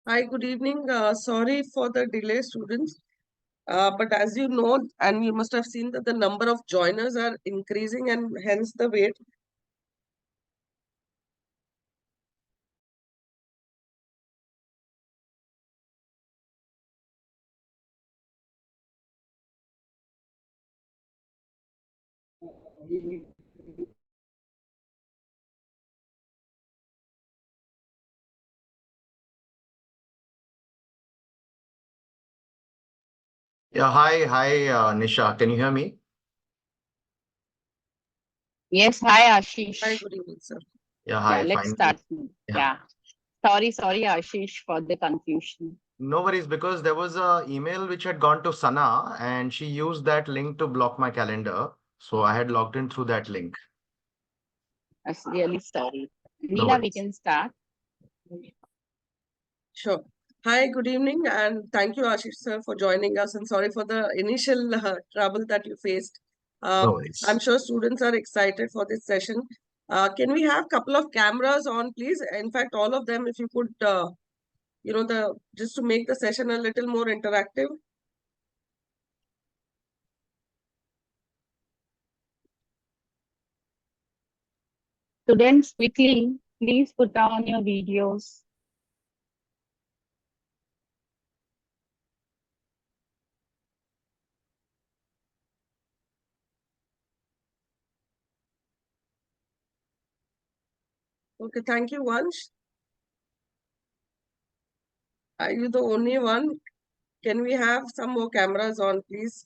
Hi, good evening. Sorry for the delay, students. But as you know, and you must have seen that the number of joiners are increasing and hence the wait. Yeah, hi, Nisha. Can you hear me? Yes, hi Hi, Ashish. good evening, sir. Yeah, Yeah, hi, let's finally. start. Yeah. Yeah. Sorry, Ashish, for the confusion. No worries, because there was a email which had gone to Sana and she used that link to block my calendar. So I had logged in through that link. I'm really sorry. No Neela, we worries. can start. Sure. Hi, good evening, and thank you, Ashish, sir, for joining us. And sorry for the initial trouble that you faced. No I'm worries. sure students are excited for this session. Can we have a couple of cameras on, please? In fact, all of them, if you could, the just to make the session a little more interactive. Students, quickly, please put on your videos. Okay, thank you, Vansh. Are you the only one? Can we have some more cameras on, please?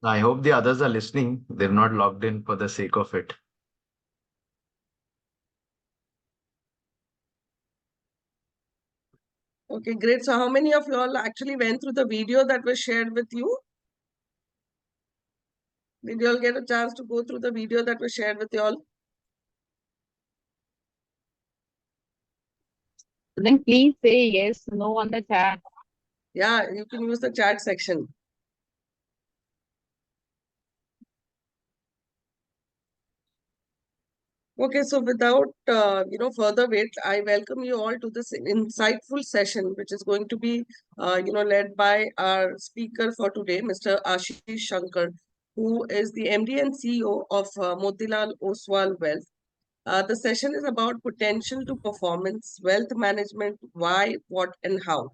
I hope the others are listening. They're not logged in for the sake of it. Okay, great. So how many of you all actually went through the video that was shared with you? Did you all get a chance to go through the video that was shared with you all? Then please say yes, no on the chat. Yeah, you can use the chat section. Okay, so without further wait, I welcome you all to this insightful session, which is going to be led by our speaker for today, Mr. Ashish Shankar, who is the MD and CEO of Motilal Oswal Wealth. The session is about potential to performance, wealth management, why, what, and how.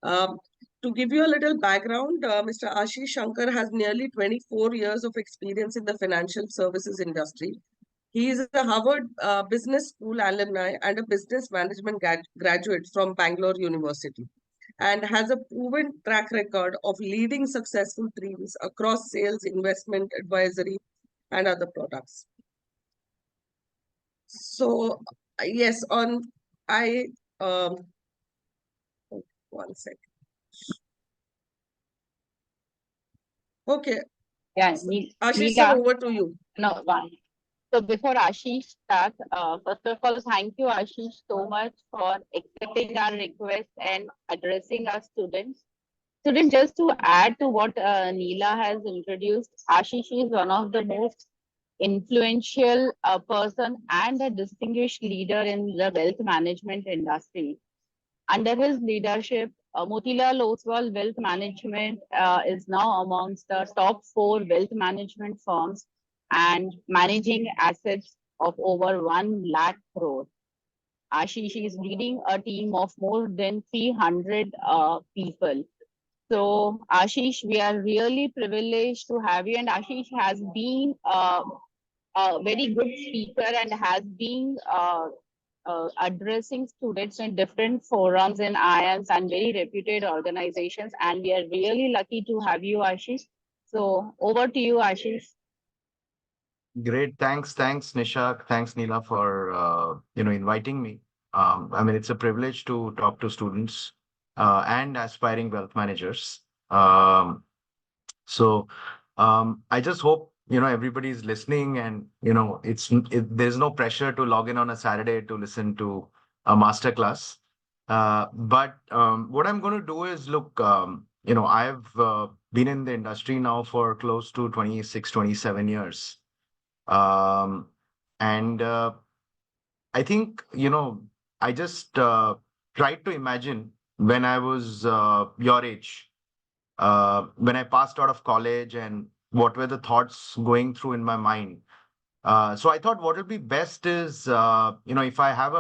Um, to give you a little background, Mr. Ashish Shankar has nearly 24 years of experience in the financial services industry. He is a Harvard Business School alumni and a business management graduate from Bangalore University, and has a proven track record of leading successful teams across sales, investment, advisory, and other products. So, yes, on I one second. Okay, Yeah, Ashish sir, Neela, over to you. no, one. So before Ashish starts, first of all, thank you, Ashish, so much for accepting our request and addressing our students. Students, just to add to what Neela has introduced, Ashish is one of the most influential person and a distinguished leader in the wealth management industry. Under his leadership, Motilal Oswal Wealth Management is now amongst the top four wealth management firms and managing assets of over 1 lakh crore. Ashish is leading a team of more than 300 people. So, Ashish, we are really privileged to have you. And Ashish has been a very good speaker and has been addressing students in different forums in IIMs and very reputed organizations. And we are really lucky to have you, Ashish. So, over to you, Ashish. Great. Thanks, Nisha. Thanks, Neela, for inviting me. I mean, it's a privilege to talk to students and aspiring wealth managers. So I just hope everybody is listening, and there's no pressure to log in on a Saturday to listen to a master class. But what I'm going to do is look. I've been in the industry now for close to 26, 27 years. Um, and I think, I just tried to imagine when I was your age, when I passed out of college, and what were the thoughts going through in my mind. So I thought what would be best is, if I have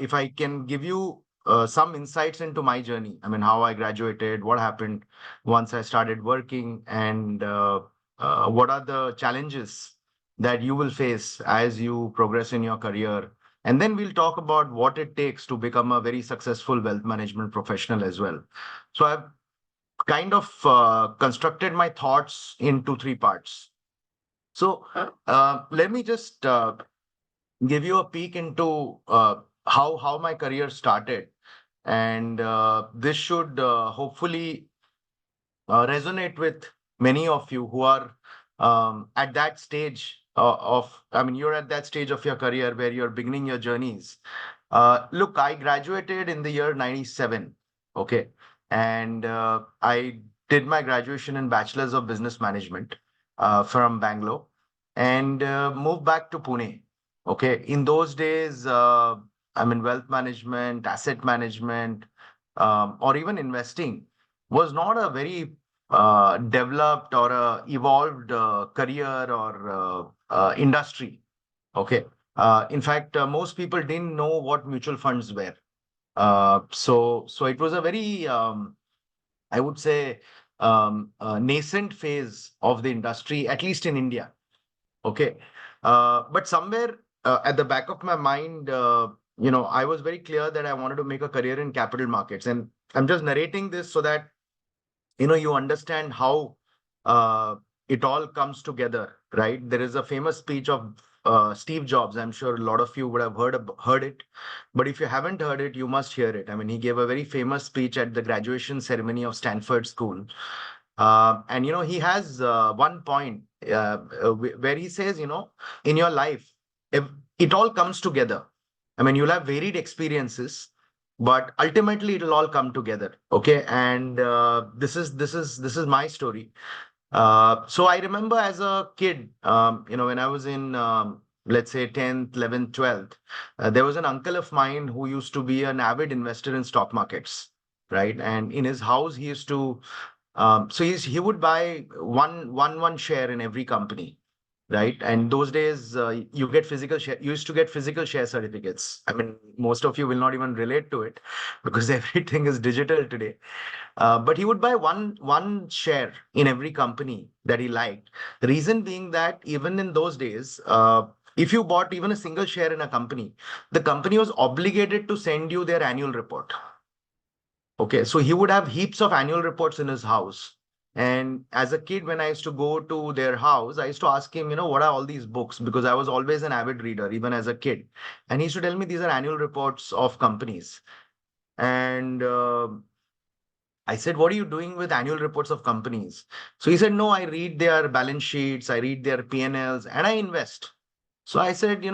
if I can give you some insights into my journey. I mean, how I graduated, what happened once I started working, and what are the challenges that you will face as you progress in your career. And then we'll talk about what it takes to become a very successful wealth management professional as well. So I've kind of constructed my thoughts into three parts. So let me just give you a peek into how my career started, and this should hopefully resonate with many of you who are at that stage I mean, you're at that stage of your career where you're beginning your journeys. Look, I graduated in the year 97, okay, and I did my graduation in Bachelor's of Business Management from Bangalore, and moved back to Pune. Okay, in those days, I mean, wealth management, asset management, or even investing was not a very developed or evolved career or industry. Okay. In fact, most people didn't know what mutual funds were. So it was a very, I would say, nascent phase of the industry, at least in India. Okay. But somewhere at the back of my mind, I was very clear that I wanted to make a career in capital markets. And I'm just narrating this so that you understand how it all comes together, right? There is a famous speech of Steve Jobs. I'm sure a lot of you would have heard it, but if you haven't heard it, you must hear it. I mean, he gave a very famous speech at the graduation ceremony of Stanford School, and he has one point where he says, in your life, if it all comes together. I mean, you'll have varied experiences, but ultimately it'll all come together. Okay, and this is my story. So I remember as a kid, when I was in let's say 10th, 11th, 12th, there was an uncle of mine who used to be an avid investor in stock markets, right? And in his house he used to so he would buy one share in every company, right? And those days, you get physical share. You used to get physical share certificates. I mean, most of you will not even relate to it because everything is digital today. But he would buy one share in every company that he liked. The reason being that even in those days, if you bought even a single share in a company, the company was obligated to send you their annual report. Okay, so he would have heaps of annual reports in his house. And as a kid, when I used to go to their house, I used to ask him, what are all these books? Because I was always an avid reader, even as a kid. And he used to tell me these are annual reports of companies. And I said, what are you doing with annual reports of companies? So he said, no, I read their balance sheets, I read their P&Ls, and I invest. So I said,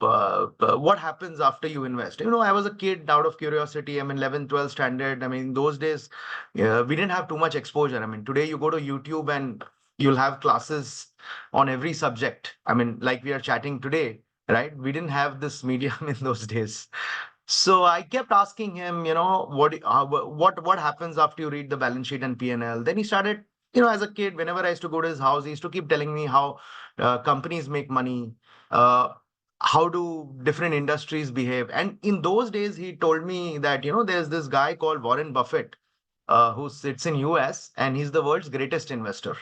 what happens after you invest? I was a kid out of curiosity. I'm in 11th, 12th standard. I mean, in those days, we didn't have too much exposure. I mean, today you go to YouTube and you'll have classes on every subject. I mean, like we are chatting today, right? We didn't have this medium in those days. So I kept asking him, what happens after you read the balance sheet and P&L? Then he started, as a kid, whenever I used to go to his house, he used to keep telling me how companies make money, how do different industries behave. And in those days, he told me that, there's this guy called Warren Buffett, who sits in US, and he's the world's greatest investor.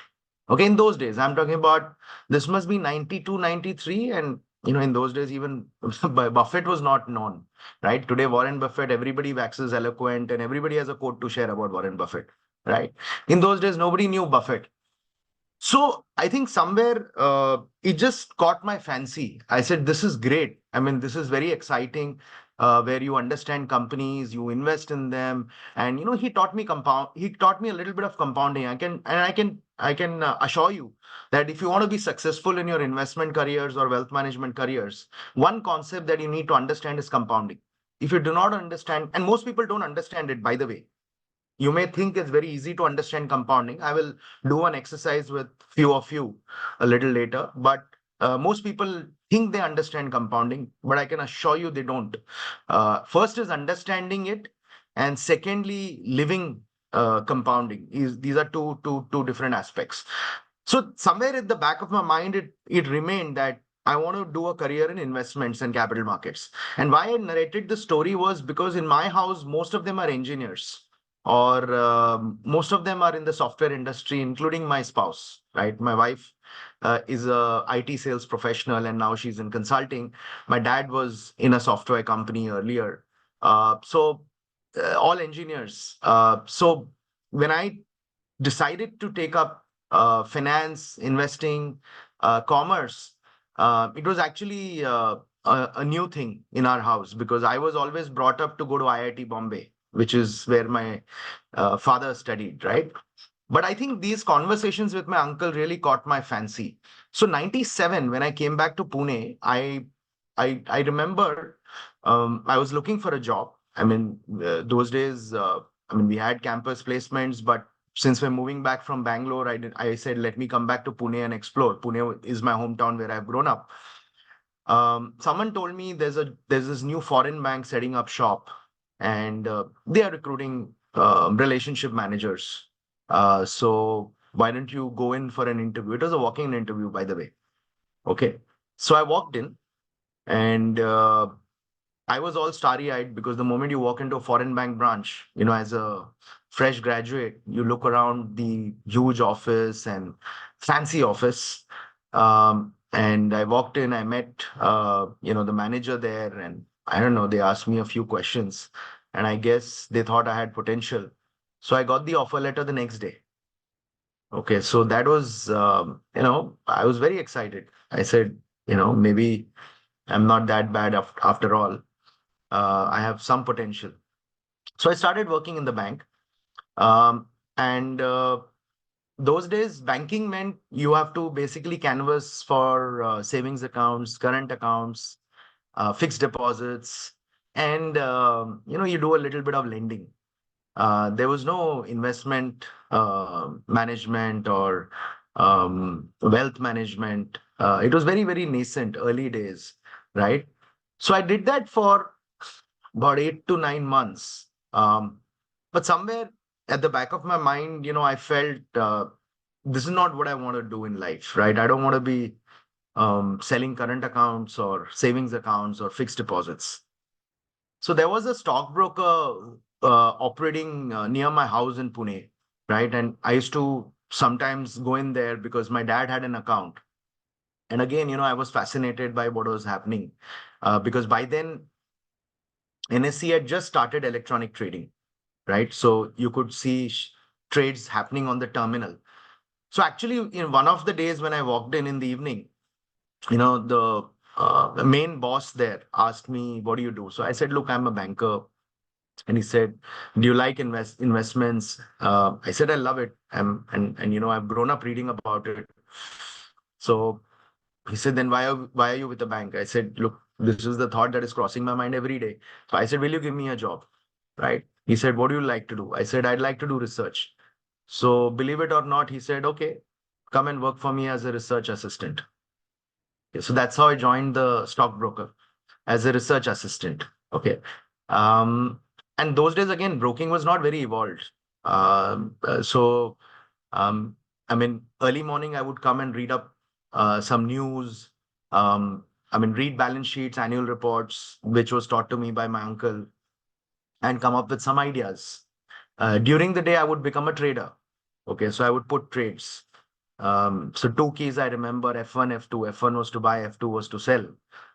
Okay, in those days, I'm talking about, this must be 92, 93. And, in those days, even Buffett was not known, right? Today, Warren Buffett, everybody waxes eloquent and everybody has a quote to share about Warren Buffett, right? In those days, nobody knew Buffett. So I think somewhere it just caught my fancy. I said, this is great. I mean, this is very exciting, where you understand companies, you invest in them. And, he taught me a little bit of compounding. I can assure you that if you want to be successful in your investment careers or wealth management careers, one concept that you need to understand is compounding. If you do not understand, and most people don't understand it, by the way, you may think it's very easy to understand compounding. I will do an exercise with few of you a little later, but most people think they understand compounding, but I can assure you they don't. First is understanding it, and secondly, living compounding. These are two different aspects. So somewhere at the back of my mind, it remained that I want to do a career in investments and capital markets. And why I narrated the story was because in my house, most of them are engineers, or most of them are in the software industry, including my spouse, right? My wife is a IT sales professional, and now she's in consulting. My dad was in a software company earlier. All engineers. So when I decided to take up finance, investing, commerce, it was actually a new thing in our house, because I was always brought up to go to IIT Bombay, which is where my father studied, right? But I think these conversations with my uncle really caught my fancy. So 97, when I came back to Pune, I remember I was looking for a job. I mean, those days, I mean, we had campus placements, but since we're moving back from Bangalore, I said, let me come back to Pune and explore. Pune is my hometown where I've grown up. Someone told me there's this new foreign bank setting up shop, and they are recruiting relationship managers. So why don't you go in for an interview? It was a walk-in interview, by the way. Okay. So I walked in, and I was all starry-eyed, because the moment you walk into a foreign bank branch, as a fresh graduate, you look around the huge office and fancy office. And I walked in, I met, the manager there, and I don't know, they asked me a few questions, and I guess they thought I had potential. So I got the offer letter the next day. Okay, so that was, I was very excited. I said, maybe I'm not that bad after all. I have some potential. So I started working in the bank. And those days, banking meant you have to basically canvas for savings accounts, current accounts, fixed deposits, and you do a little bit of lending. There was no investment management or wealth management. It was very, very nascent, early days, right? So I did that for about 8 to 9 months. But somewhere at the back of my mind, I felt this is not what I want to do in life, right? I don't want to be selling current accounts or savings accounts or fixed deposits. So there was a stockbroker operating near my house in Pune, right? And I used to sometimes go in there because my dad had an account. And again, I was fascinated by what was happening, because by then NSE had just started electronic trading, right? So you could see trades happening on the terminal. So actually, in one of the days when I walked in the evening, the main boss there asked me, "What do you do?" So I said, "Look, I'm a banker." And he said, "Do you like investments?" I said, "I love it. And I've grown up reading about it." So he said, "Then why are you with the bank?" I said, "Look, this is the thought that is crossing my mind every day." So I said, "Will you give me a job?" Right? He said, "What do you like to do?" I said, "I'd like to do research." So believe it or not, he said, "Okay, come and work for me as a research assistant." Okay, so that's how I joined the stockbroker, as a research assistant. Okay. Um, and those days, again, broking was not very evolved. So, I mean, early morning, I would come and read up some news. Read balance sheets, annual reports, which was taught to me by my uncle, and come up with some ideas. During the day, I would become a trader. Okay, so I would put trades. So two keys I remember: F1, F2. F1 was to buy, F2 was to sell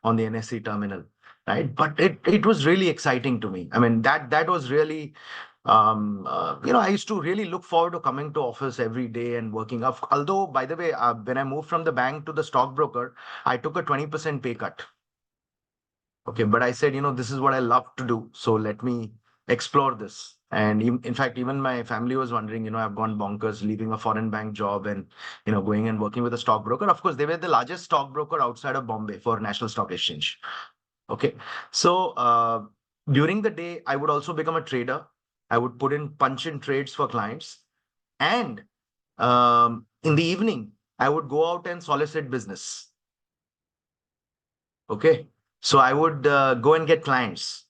on the NSE terminal, right? But it was really exciting to me. I mean, that was really, I used to really look forward to coming to office every day and working up. Although, by the way, when I moved from the bank to the stockbroker, I took a 20% pay cut. Okay, but I said, this is what I love to do. So let me explore this. And in fact, even my family was wondering, I've gone bonkers leaving a foreign bank job and, going and working with a stockbroker. Of course, they were the largest stockbroker outside of Bombay for National Stock Exchange. Okay. So during the day, I would also become a trader. I would punch in trades for clients. And in the evening, I would go out and solicit business. Okay. So I would go and get clients.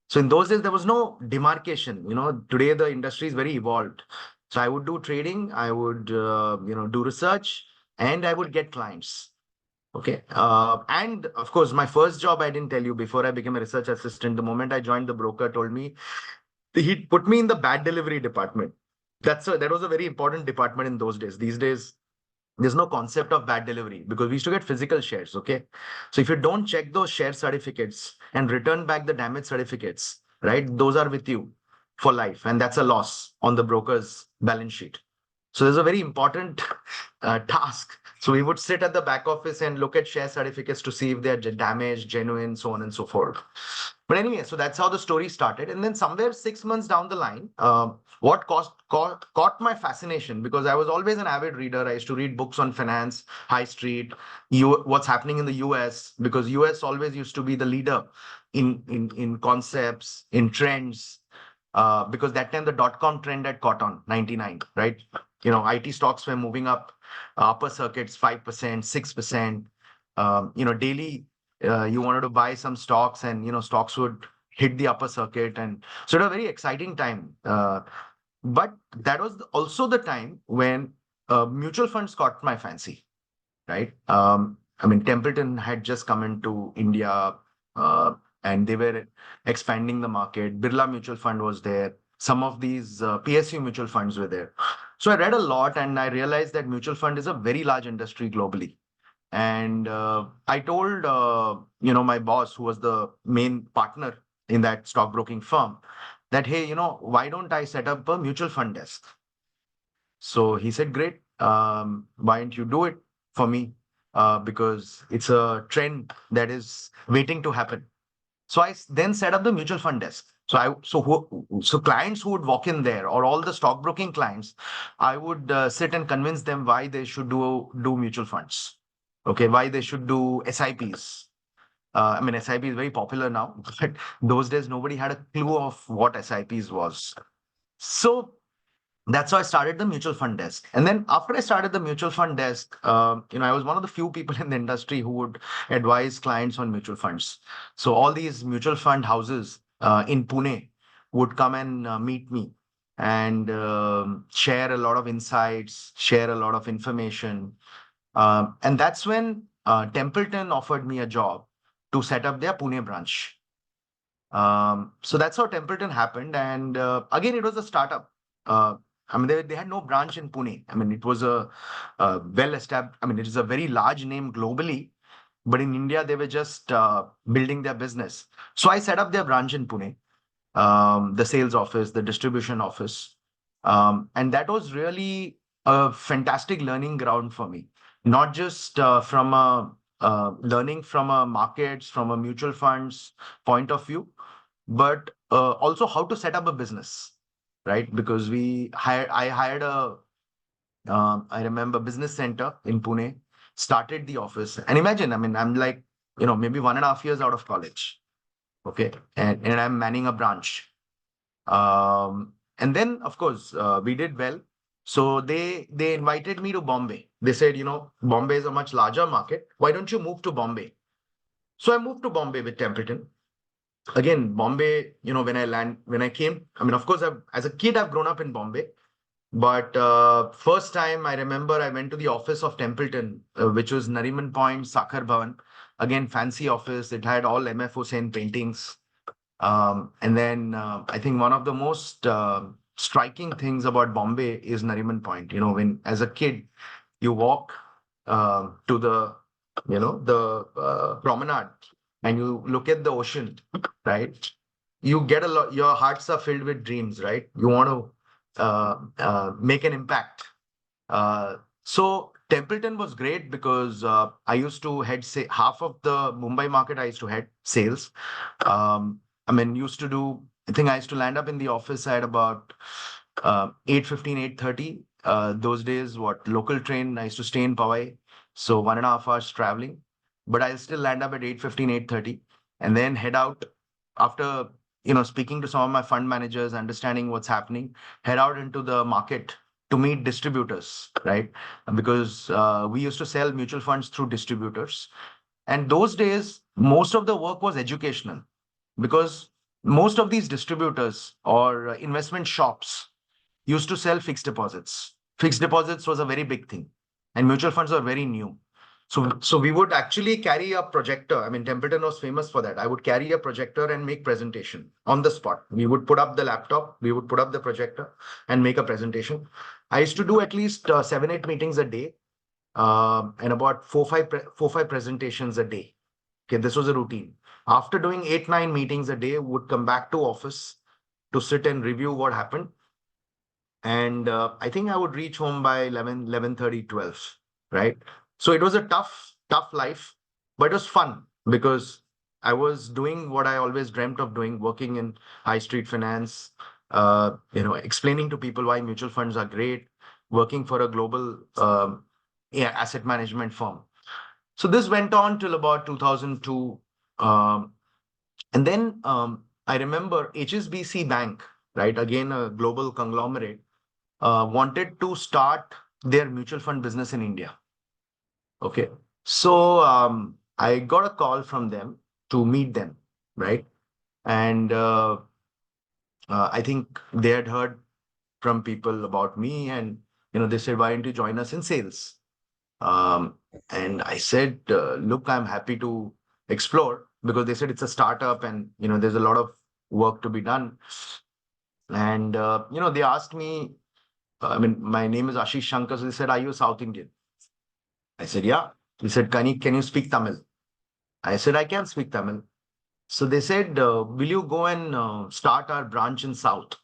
So in those days, there was no demarcation. Today the industry is very evolved. So I would do trading, I would, do research, and I would get clients. Okay. And of course, my first job, I didn't tell you before I became a research assistant. The moment I joined, the broker told me he put me in the bad delivery department. That was a very important department in those days. These days, there's no concept of bad delivery because we used to get physical shares. Okay. So if you don't check those share certificates and return back the damaged certificates, right, those are with you for life. And that's a loss on the broker's balance sheet. So there's a very important task. So we would sit at the back office and look at share certificates to see if they're damaged, genuine, so on and so forth. But anyway, so that's how the story started. And then somewhere 6 months down the line, what caught my fascination, because I was always an avid reader. I used to read books on finance, high street, what's happening in the US, because US always used to be the leader in concepts, in trends, because that time the dot-com trend had caught on, 99, right? IT stocks were moving up, upper circuits, 5%, 6%. Daily, you wanted to buy some stocks and, stocks would hit the upper circuit. And so it was a very exciting time. But that was also the time when mutual funds caught my fancy, right? Templeton had just come into India, and they were expanding the market. Birla Mutual Fund was there. Some of these PSU mutual funds were there. So I read a lot and I realized that mutual fund is a very large industry globally. And I told, my boss, who was the main partner in that stockbroking firm, that, hey, why don't I set up a mutual fund desk? So he said, great. Why don't you do it for me? Because it's a trend that is waiting to happen. So I then set up the mutual fund desk. So clients who would walk in there, or all the stockbroking clients, I would sit and convince them why they should do mutual funds. Okay, why they should do SIPs. SIP is very popular now, but those days nobody had a clue of what SIPs was. So that's how I started the mutual fund desk. And then after I started the mutual fund desk, I was one of the few people in the industry who would advise clients on mutual funds. So all these mutual fund houses in Pune would come and meet me and share a lot of insights, share a lot of information. And that's when Templeton offered me a job to set up their Pune branch. So that's how Templeton happened. And again, it was a startup. They had no branch in Pune. It was a well established, it is a very large name globally, but in India, they were just building their business. So I set up their branch in Pune, the sales office, the distribution office. And that was really a fantastic learning ground for me, not just from a learning from a markets, from a mutual funds point of view, but also how to set up a business, right? Because I hired I remember business center in Pune, started the office, and imagine, I'm like, maybe 1.5 years out of college, okay, and I'm manning a branch, and then of course we did well. So they invited me to Bombay. They said, Bombay is a much larger market. Why don't you move to Bombay? So I moved to Bombay with Templeton. Again, Bombay, when I came, of course, as a kid, I've grown up in Bombay. But first time I remember I went to the office of Templeton, which was Nariman Point, Sakhar Bhavan. Again, fancy office. It had all MF Hussain paintings. And then I think one of the most striking things about Bombay is Nariman Point. When as a kid, you walk to the promenade and you look at the ocean, right? You get a lot, your hearts are filled with dreams, right? You want to make an impact. So Templeton was great because I used to head, say, half of the Mumbai market. I used to head sales. Used to do, I think I used to land up in the office at about 8:15, 8:30. Those days, local train, I used to stay in Powai. So 1.5 hours traveling, but I'll still land up at 8:15, 8:30 and then head out after, speaking to some of my fund managers, understanding what's happening, head out into the market to meet distributors, right? Because we used to sell mutual funds through distributors. And those days, most of the work was educational because most of these distributors or investment shops used to sell fixed deposits. Fixed deposits was a very big thing, and mutual funds were very new. So we would actually carry a projector. I mean, Templeton was famous for that. I would carry a projector and make presentation on the spot. We would put up the laptop, we would put up the projector and make a presentation. I used to do at least 7, 8 meetings a day, and about 4, 5 presentations a day. Okay, this was a routine. After doing 8, 9 meetings a day, would come back to office to sit and review what happened. And I think I would reach home by 11, 11:30, 12, right? So it was a tough life, but it was fun because I was doing what I always dreamt of doing, working in high street finance, explaining to people why mutual funds are great, working for a global asset management firm. So this went on till about 2002. And then I remember HSBC Bank, right? Again, a global conglomerate, wanted to start their mutual fund business in India. Okay. So I got a call from them to meet them, right? And I think they had heard from people about me, and they said, "Why don't you join us in sales?" And I said, "Look, I'm happy to explore," because they said it's a startup and there's a lot of work to be done. And they asked me, I mean, my name is Ashish Shankar. So they said, "Are you South Indian?" I said, "Yeah." He said, can you speak Tamil?" I said, "I can speak Tamil." So they said, "Will you go and start our branch in South?"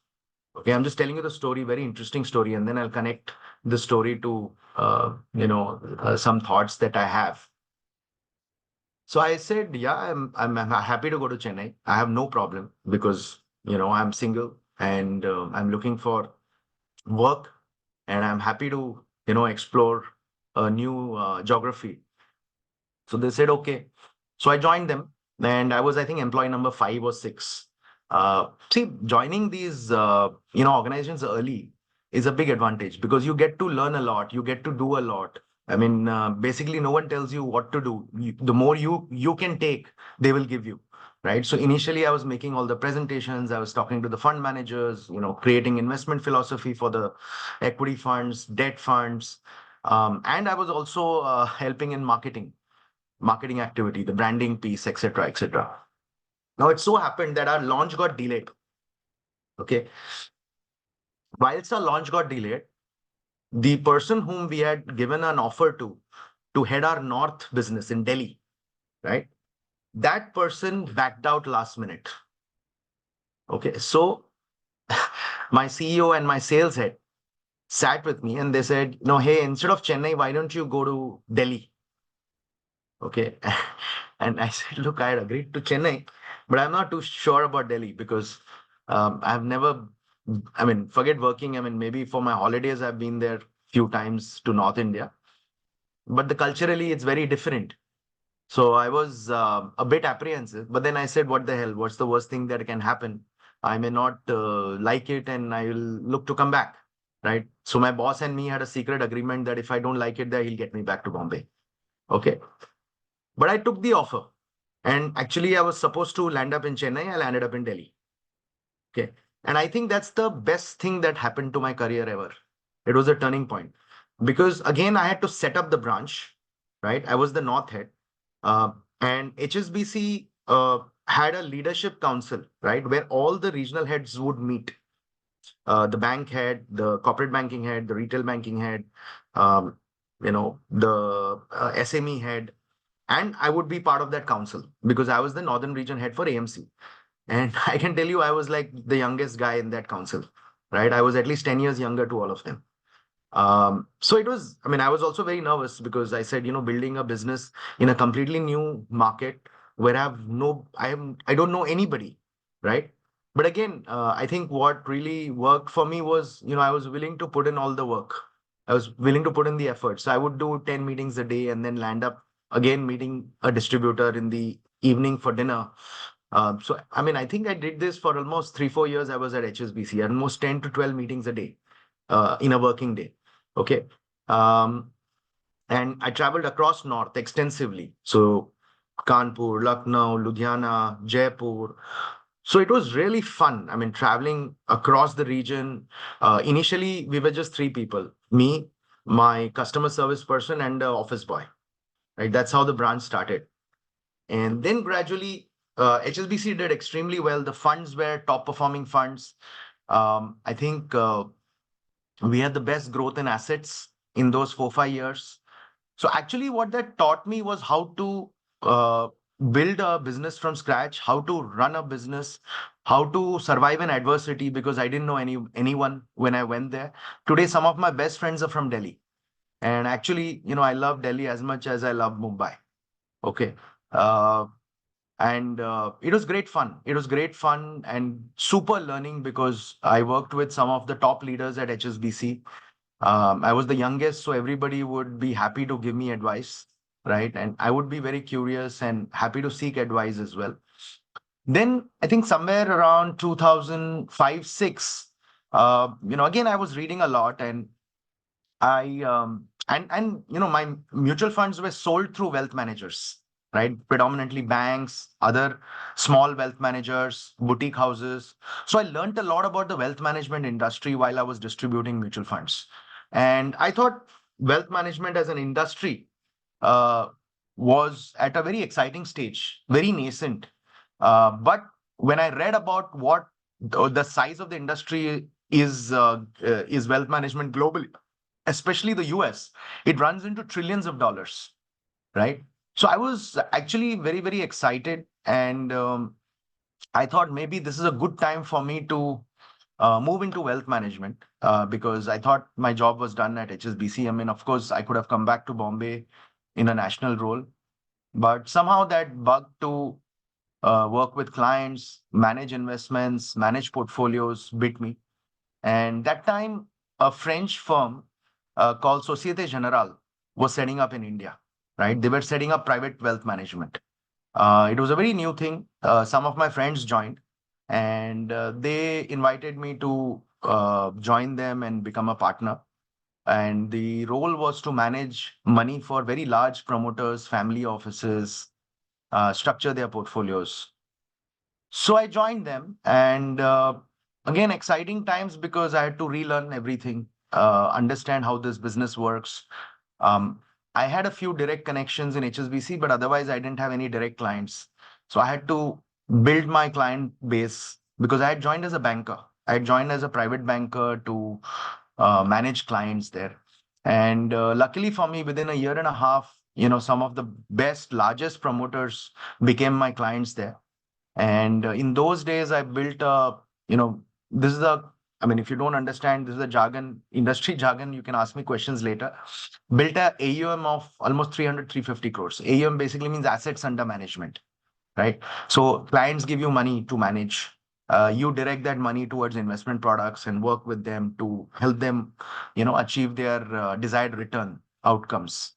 Okay, I'm just telling you the story, very interesting story, and then I'll connect the story to, some thoughts that I have. So I said, "Yeah, I'm happy to go to Chennai. I have no problem because, I'm single and I'm looking for work, and I'm happy to, explore a new geography." So they said, "Okay." So I joined them, and I was, I think, employee number 5 or 6. See, joining these, organizations early is a big advantage because you get to learn a lot, you get to do a lot. I mean, basically, no one tells you what to do. The more you can take, they will give you, right? So initially, I was making all the presentations. I was talking to the fund managers, creating investment philosophy for the equity funds, debt funds, and I was also helping in marketing activity, the branding piece, etc., etc. Now, it so happened that our launch got delayed. Okay. Whilst our launch got delayed, the person whom we had given an offer to head our North business in Delhi, right? That person backed out last minute. Okay. So my CEO and my sales head sat with me and they said, "No, hey, instead of Chennai, why don't you go to Delhi?" Okay. And I said, "Look, I had agreed to Chennai, but I'm not too sure about Delhi because I've never, I mean, forget working. I mean, maybe for my holidays, I've been there few times to North India, but culturally, it's very different." So I was a bit apprehensive, but then I said, "What the hell? What's the worst thing that can happen? I may not like it and I will look to come back." Right. So my boss and me had a secret agreement that if I don't like it there, he'll get me back to Bombay. Okay. But I took the offer. And actually, I was supposed to land up in Chennai. I landed up in Delhi. Okay. And I think that's the best thing that happened to my career ever. It was a turning point because, again, I had to set up the branch, right? I was the North head. And HSBC had a leadership council, right? Where all the regional heads would meet. The bank head, the corporate banking head, the retail banking head, the SME head. And I would be part of that council because I was the Northern region head for AMC. And I can tell you, I was like the youngest guy in that council, right? I was at least 10 years younger to all of them. So it was, I mean, I was also very nervous because I said, building a business in a completely new market where I don't know anybody, right? But again, I think what really worked for me was, I was willing to put in all the work. I was willing to put in the effort. So I would do 10 meetings a day and then land up again meeting a distributor in the evening for dinner. So, I mean, I think I did this for almost 3, 4 years. I was at HSBC, almost 10 to 12 meetings a day in a working day. Okay. And I traveled across North extensively. So Kanpur, Lucknow, Ludhiana, Jaipur. So it was really fun. I mean, traveling across the region. Initially, we were just three people: me, my customer service person, and the office boy. Right, that's how the branch started. And then gradually, HSBC did extremely well. The funds were top performing funds. I think we had the best growth in assets in those 4 5 years. So actually, what that taught me was how to build a business from scratch, how to run a business, how to survive in adversity, because I didn't know anyone when I went there. Today, some of my best friends are from Delhi. And actually, I love Delhi as much as I love Mumbai. Okay. Uh, and it was great fun. It was great fun and super learning because I worked with some of the top leaders at HSBC. I was the youngest, so everybody would be happy to give me advice, right? And I would be very curious and happy to seek advice as well. Then I think somewhere around 2005, 6, again, I was reading a lot, and my mutual funds were sold through wealth managers, right? Predominantly banks, other small wealth managers, boutique houses. So I learned a lot about the wealth management industry while I was distributing mutual funds. And I thought wealth management as an industry uh, was at a very exciting stage, very nascent. But when I read about what the size of the industry is wealth management globally, especially the US, it runs into trillions of dollars, right? So I was actually very, very excited. And I thought maybe this is a good time for me to move into wealth management because I thought my job was done at HSBC. I mean, of course, I could have come back to Bombay in a national role, but somehow that bug to work with clients, manage investments, manage portfolios bit me. And that time, a French firm called Societe Generale was setting up in India, right? They were setting up private wealth management. It was a very new thing. Some of my friends joined, and they invited me to join them and become a partner. And the role was to manage money for very large promoters, family offices, structure their portfolios. So I joined them, and again, exciting times because I had to relearn everything, understand how this business works. Um, I had a few direct connections in HSBC, but otherwise, I didn't have any direct clients. So I had to build my client base because I had joined as a banker. I had joined as a private banker to manage clients there. And luckily for me, within a year and a half, some of the best, largest promoters became my clients there. And in those days, I built this is a, I mean, if you don't understand, this is a jargon, industry jargon, you can ask me questions later. Built a AUM of almost 300, 350 crores. AUM basically means assets under management, right? So clients give you money to manage. You direct that money towards investment products and work with them to help them, achieve their desired return outcomes.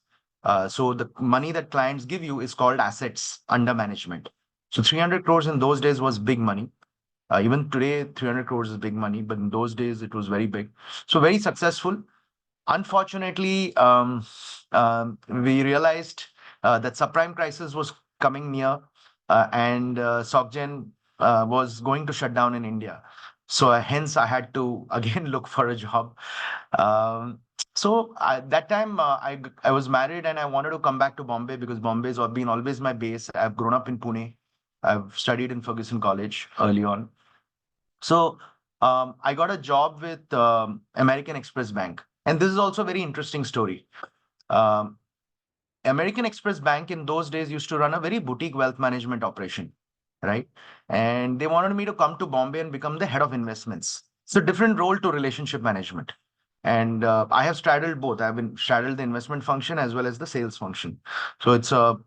So the money that clients give you is called assets under management. So 300 crores in those days was big money. Even today, 300 crores is big money, but in those days it was very big. So very successful. Unfortunately, we realized that subprime crisis was coming near, and SocGen was going to shut down in India. So hence, I had to again look for a job. That time, I was married and I wanted to come back to Bombay because Bombay has been always my base. I've grown up in Pune. I've studied in Ferguson College early on. So I got a job with American Express Bank. And this is also a very interesting story. Um, American Express Bank in those days used to run a very boutique wealth management operation, right? And they wanted me to come to Bombay and become the head of investments. It's a different role to relationship management. And I have straddled both. I've been straddled the investment function as well as the sales function. So it's a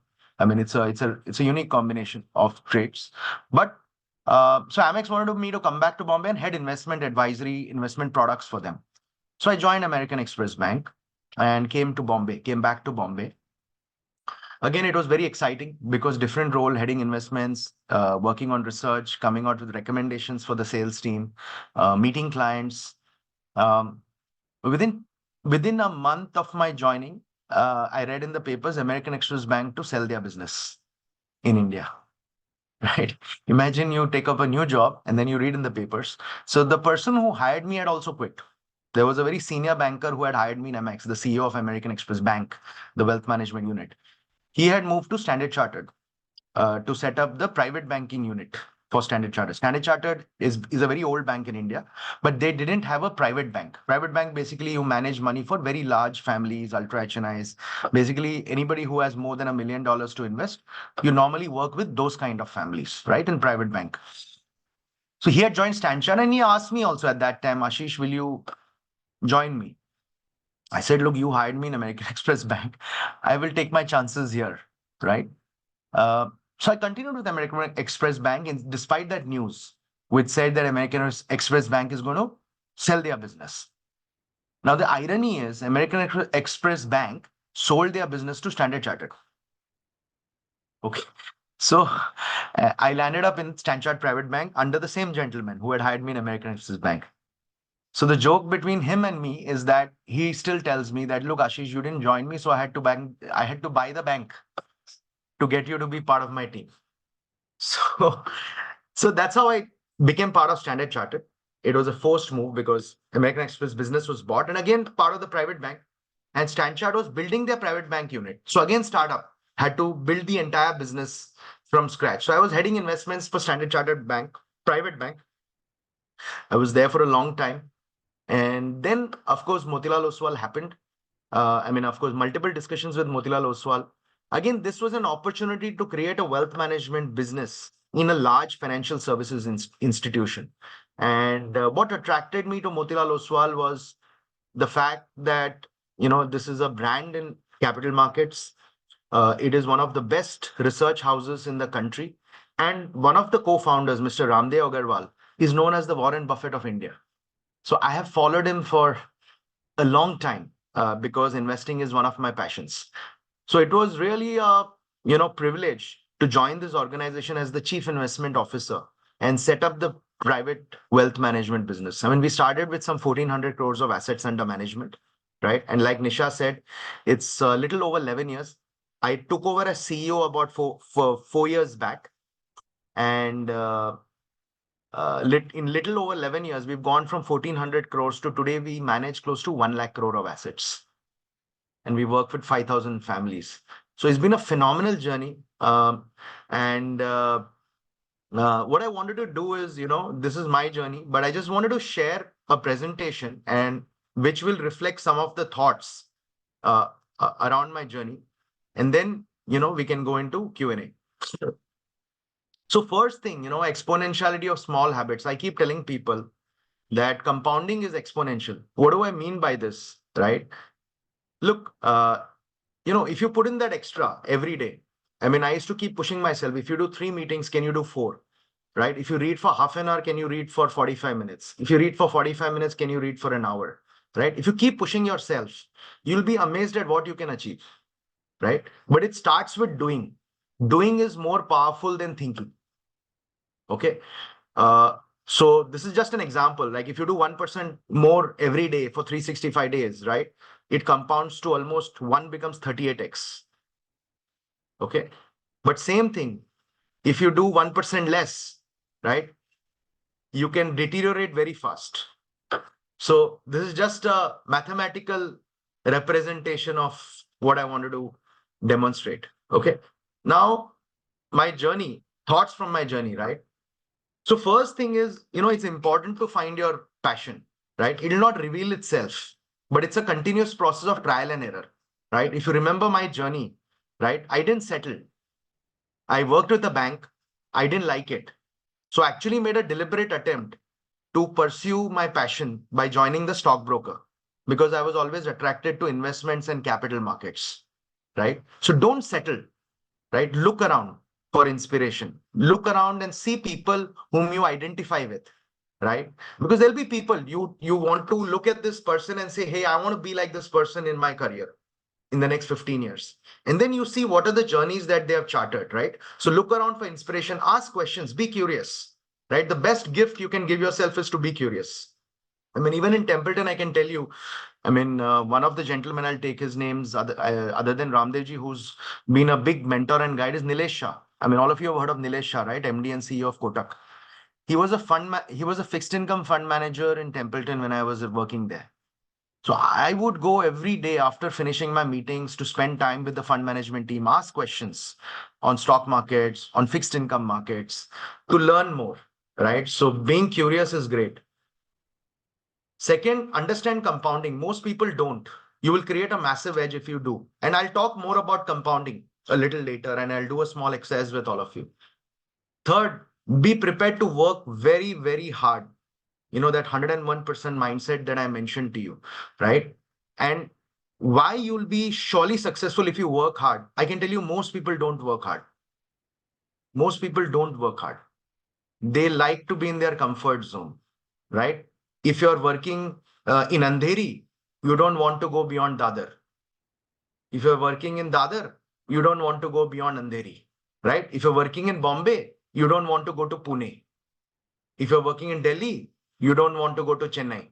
unique combination of traits. But so Amex wanted me to come back to Bombay and head investment advisory, investment products for them. So I joined American Express Bank and came back to Bombay. Again, it was very exciting because different role, heading investments, working on research, coming out with recommendations for the sales team, meeting clients. Um, within within a month of my joining, I read in the papers American Express Bank to sell their business. in India, right? Imagine you take up a new job and then you read in the papers. So the person who hired me had also quit. There was a very senior banker who had hired me in MX, the CEO of American Express Bank, the wealth management unit. He had moved to Standard Chartered to set up the private banking unit for Standard Chartered. Standard Chartered is a very old bank in India, but they didn't have a private bank. Private bank, basically, you manage money for very large families, ultra HNIs. Basically, anybody who has more than $1 million to invest, you normally work with those kind of families, right, in private bank. So he had joined Standard Chartered, and he asked me also at that time, Ashish, will you join me? I said, look, you hired me in American Express Bank. I will take my chances here, right? So I continued with American Express Bank, and despite that news, which said that American Express Bank is going to sell their business. Now, the irony is American Express Bank sold their business to Standard Chartered. Okay. So I landed up in Standard Chartered Private Bank under the same gentleman who had hired me in American Express Bank. So the joke between him and me is that he still tells me that, look, Ashish, you didn't join me, so I had to buy the bank to get you to be part of my team. So, so that's how I became part of Standard Chartered. It was a forced move because American Express business was bought, and again, part of the private bank. And Standard Chartered was building their private bank unit. So again, startup had to build the entire business from scratch. So I was heading investments for Standard Chartered Bank, private bank. I was there for a long time. And then, of course, Motilal Oswal happened. Of course, multiple discussions with Motilal Oswal. Again, this was an opportunity to create a wealth management business in a large financial services institution. And what attracted me to Motilal Oswal was the fact that, this is a brand in capital markets. It is one of the best research houses in the country. And one of the co-founders, Mr. Ramdev Agarwal, is known as the Warren Buffett of India. So I have followed him for a long time because investing is one of my passions. So it was really a privilege to join this organization as the chief investment officer and set up the private wealth management business. I mean, we started with some 1,400 crores of assets under management, right? And like Nisha said, it's a little over 11 years. I took over as CEO about 4 years back, and in little over 11 years, we've gone from 1,400 crores to today we manage close to 1 lakh crore of assets. And we work with 5,000 families. So it's been a phenomenal journey. What I wanted to do is, this is my journey, but I just wanted to share a presentation and which will reflect some of the thoughts around my journey. And then, we can go into Q&A. So first thing, exponentiality of small habits. I keep telling people that compounding is exponential. What do I mean by this, right? Look, if you put in that extra every day, I used to keep pushing myself. If you do 3 meetings, can you do 4? Right? If you read for half an hour, can you read for 45 minutes? If you read for 45 minutes, can you read for an hour? Right? If you keep pushing yourself, you'll be amazed at what you can achieve. Right? But it starts with doing. Doing is more powerful than thinking. Okay. So this is just an example. Like if you do 1% more every day for 365 days, right? It compounds to almost 1 becomes 38x. Okay. But same thing, if you do 1% less, right? You can deteriorate very fast. So this is just a mathematical representation of what I wanted to demonstrate. Okay. Now, my journey, thoughts from my journey, right? So first thing is, it's important to find your passion, right? It will not reveal itself, but it's a continuous process of trial and error, right? If you remember my journey, right? I didn't settle. I worked with a bank. I didn't like it. So I actually made a deliberate attempt to pursue my passion by joining the stockbroker because I was always attracted to investments and capital markets, right? So don't settle, right? Look around for inspiration. Look around and see people whom you identify with, right? Because there'll be people you want to look at this person and say, hey, I want to be like this person in my career in the next 15 years. And then you see what are the journeys that they have charted, right? So look around for inspiration, ask questions, be curious, right? The best gift you can give yourself is to be curious. Even in Templeton, I can tell you, one of the gentlemen, I'll take his names other than Ramdevji, who's been a big mentor and guide is Nilesh Shah. I mean, all of you have heard of Nilesh Shah, right? MD and CEO of Kotak. He was a fixed income fund manager in Templeton when I was working there. So I would go every day after finishing my meetings to spend time with the fund management team, ask questions on stock markets, on fixed income markets, to learn more, right? So being curious is great. Second, understand compounding. Most people don't. You will create a massive edge if you do. And I'll talk more about compounding a little later, and I'll do a small exercise with all of you. Third, be prepared to work very, very hard. You know, that 101% mindset that I mentioned to you, right? And why you'll be surely successful if you work hard. I can tell you, most people don't work hard. Most people don't work hard. They like to be in their comfort zone, right? If you're working in Andheri, you don't want to go beyond Dadar. If you're working in Dadar, you don't want to go beyond Andheri, right? If you're working in Bombay, you don't want to go to Pune. If you're working in Delhi, you don't want to go to Chennai,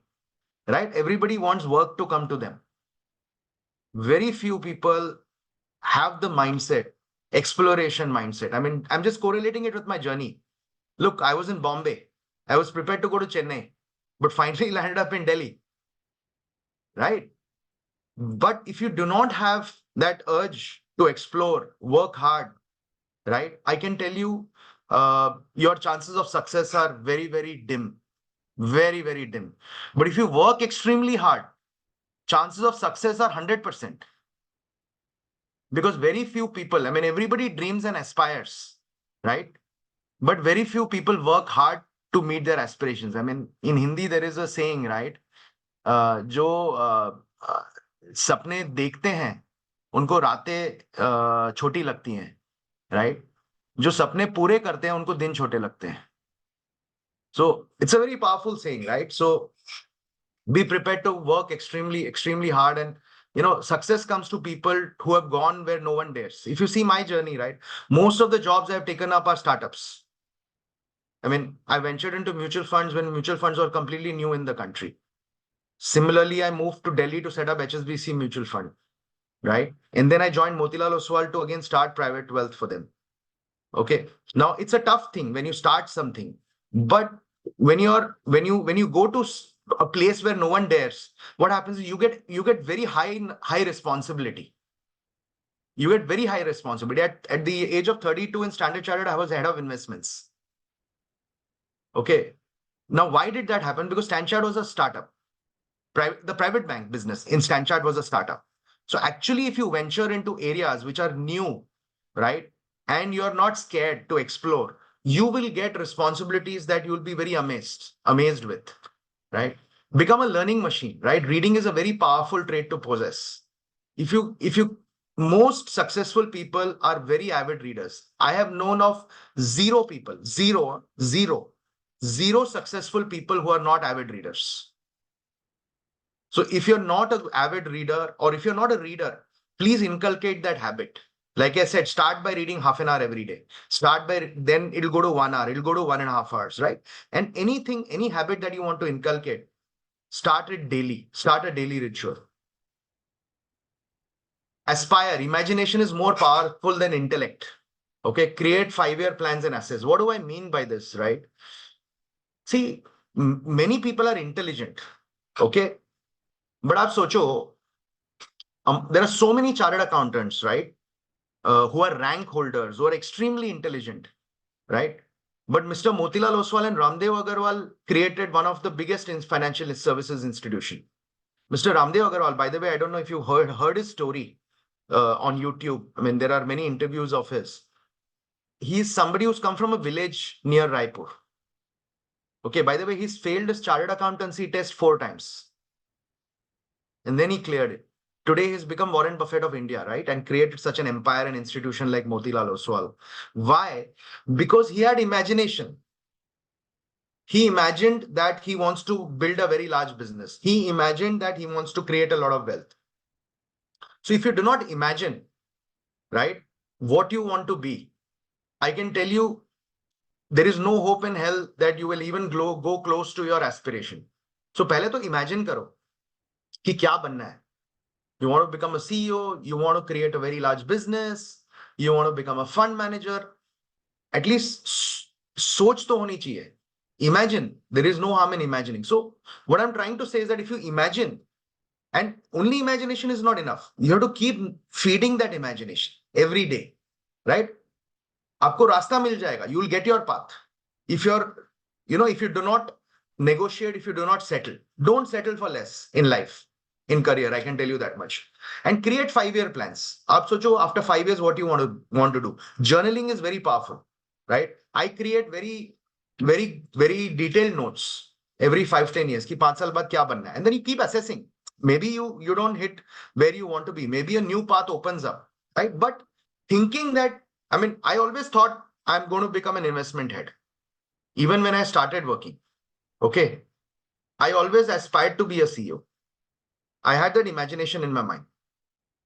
right? Everybody wants work to come to them. Very few people have the mindset, exploration mindset. I mean, I'm just correlating it with my journey. Look, I was in Bombay. I was prepared to go to Chennai, but finally landed up in Delhi, right? But if you do not have that urge to explore, work hard, right? I can tell you, your chances of success are very, very dim, very, very dim. But if you work extremely hard, chances of success are 100%. Because very few people, I mean, everybody dreams and aspires, right? But very few people work hard to meet their aspirations. I mean, in Hindi, there is a saying, right? जो सपने देखते हैं उनको रातें छोटी लगती हैं, right? जो सपने पूरे करते हैं उनको दिन छोटे लगते हैं. So it's a very powerful saying, right? So be prepared to work extremely, extremely hard. And success comes to people who have gone where no one dares. If you see my journey, right, most of the jobs I've taken up are startups. I mean, I ventured into mutual funds when mutual funds were completely new in the country. Similarly, I moved to Delhi to set up HSBC Mutual Fund, right? And then I joined Motilal Oswal to again start private wealth for them. Okay. Now it's a tough thing when you start something, but when you go to a place where no one dares, what happens is you get very high responsibility. You get very high responsibility. At the age of 32 in Standard Chartered, I was head of investments. Okay. Now, why did that happen? Because Standard Chartered was a startup. The private bank business in Standard Chartered was a startup. So actually, if you venture into areas which are new, right, and you're not scared to explore, you will get responsibilities that you'll be very amazed with, right? Become a learning machine, right? Reading is a very powerful trait to possess. Most successful people are very avid readers. I have known of zero successful people who are not avid readers. So if you're not an avid reader, or if you're not a reader, please inculcate that habit. Like I said, start by reading half an hour every day. Then it'll go to 1 hour, it'll go to 1.5 hours, right? And any habit that you want to inculcate, start it daily. Start a daily ritual. Aspire. Imagination is more powerful than intellect. Okay. Create 5-year plans and assess. What do I mean by this, right? See, many people are intelligent. Okay. But aap socho, there are so many chartered accountants, right? Who are rank holders, who are extremely intelligent, right? But Mr. Motilal Oswal and Ramdev Agarwal created one of the biggest financial services institution. Mr. Ramdev Agarwal, by the way, I don't know if you heard his story on YouTube. I mean, there are many interviews of his. He's somebody who's come from a village near Raipur. Okay, by the way, he's failed his chartered accountancy test 4 times. And then he cleared it. Today, he's become Warren Buffett of India, right? And created such an empire and institution like Motilal Oswal. Why? Because he had imagination. He imagined that he wants to build a very large business. He imagined that he wants to create a lot of wealth. So if you do not imagine, right, what you want to be, I can tell you, there is no hope in hell that you will even go close to your aspiration. So पहले तो imagine करो कि क्या बनना है. You want to become a CEO, you want to create a very large business, you want to become a fund manager. at least सोच तो होनी चाहिए. Imagine. There is no harm in imagining. So what I'm trying to say is that if you imagine, and only imagination is not enough, you have to keep feeding that imagination every day, right? आपको रास्ता मिल जाएगा. You will get your path. If you're, if you do not negotiate, if you do not settle, don't settle for less in life, in career. I can tell you that much. And create 5-year plans. आप सोचो after 5 years what you want to do. Journaling is very powerful, right? I create very detailed notes every 5-10 years कि 5 साल बाद क्या बनना है. And then you keep assessing. Maybe you don't hit where you want to be. Maybe a new path opens up, right? But thinking that, I mean, I always thought I'm going to become an investment head. Even when I started working, okay, I always aspired to be a CEO. I had that imagination in my mind,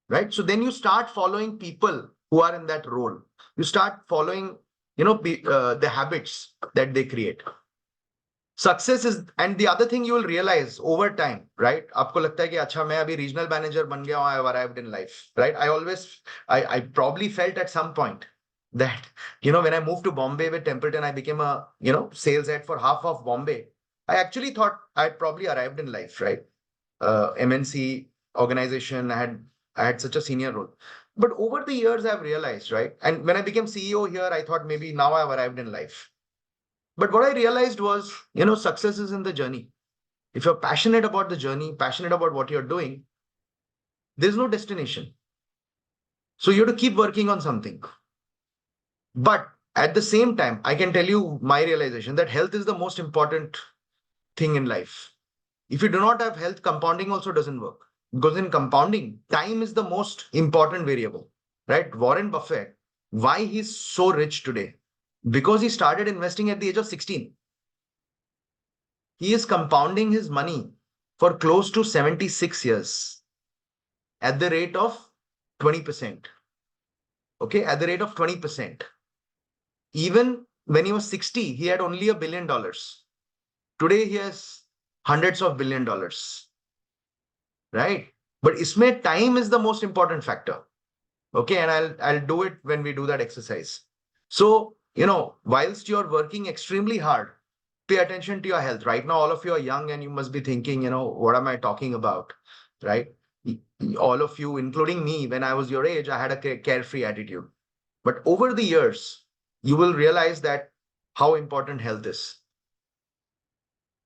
right? So then you start following people who are in that role. You start following, the habits that they create. Success is, and the other thing you will realize over time, right? आपको लगता है कि अच्छा मैं अभी regional manager बन गया हूँ, I have arrived in life, right? I probably felt at some point that, when I moved to Bombay with Templeton, I became a, sales head for half of Bombay. I actually thought I'd probably arrived in life, right? MNC organization, I had such a senior role. But over the years, I've realized, right? And when I became CEO here, I thought maybe now I've arrived in life. But what I realized was, success is in the journey. If you're passionate about the journey, passionate about what you're doing, there's no destination. So you have to keep working on something. But at the same time, I can tell you my realization that health is the most important thing in life. If you do not have health, compounding also doesn't work. Because in compounding, time is the most important variable, right? Warren Buffett, why he's so rich today? Because he started investing at the age of 16. He is compounding his money for close to 76 years at the rate of 20%. Okay, at the rate of 20%. Even when he was 60, he had only $1 billion. Today, he has hundreds of $1 billion. Right? But isme time is the most important factor. Okay, and I'll do it when we do that exercise. So, whilst you're working extremely hard, pay attention to your health. Right now, all of you are young and you must be thinking, what am I talking about? Right? All of you, including me, when I was your age, I had a carefree attitude. But over the years, you will realize that how important health is.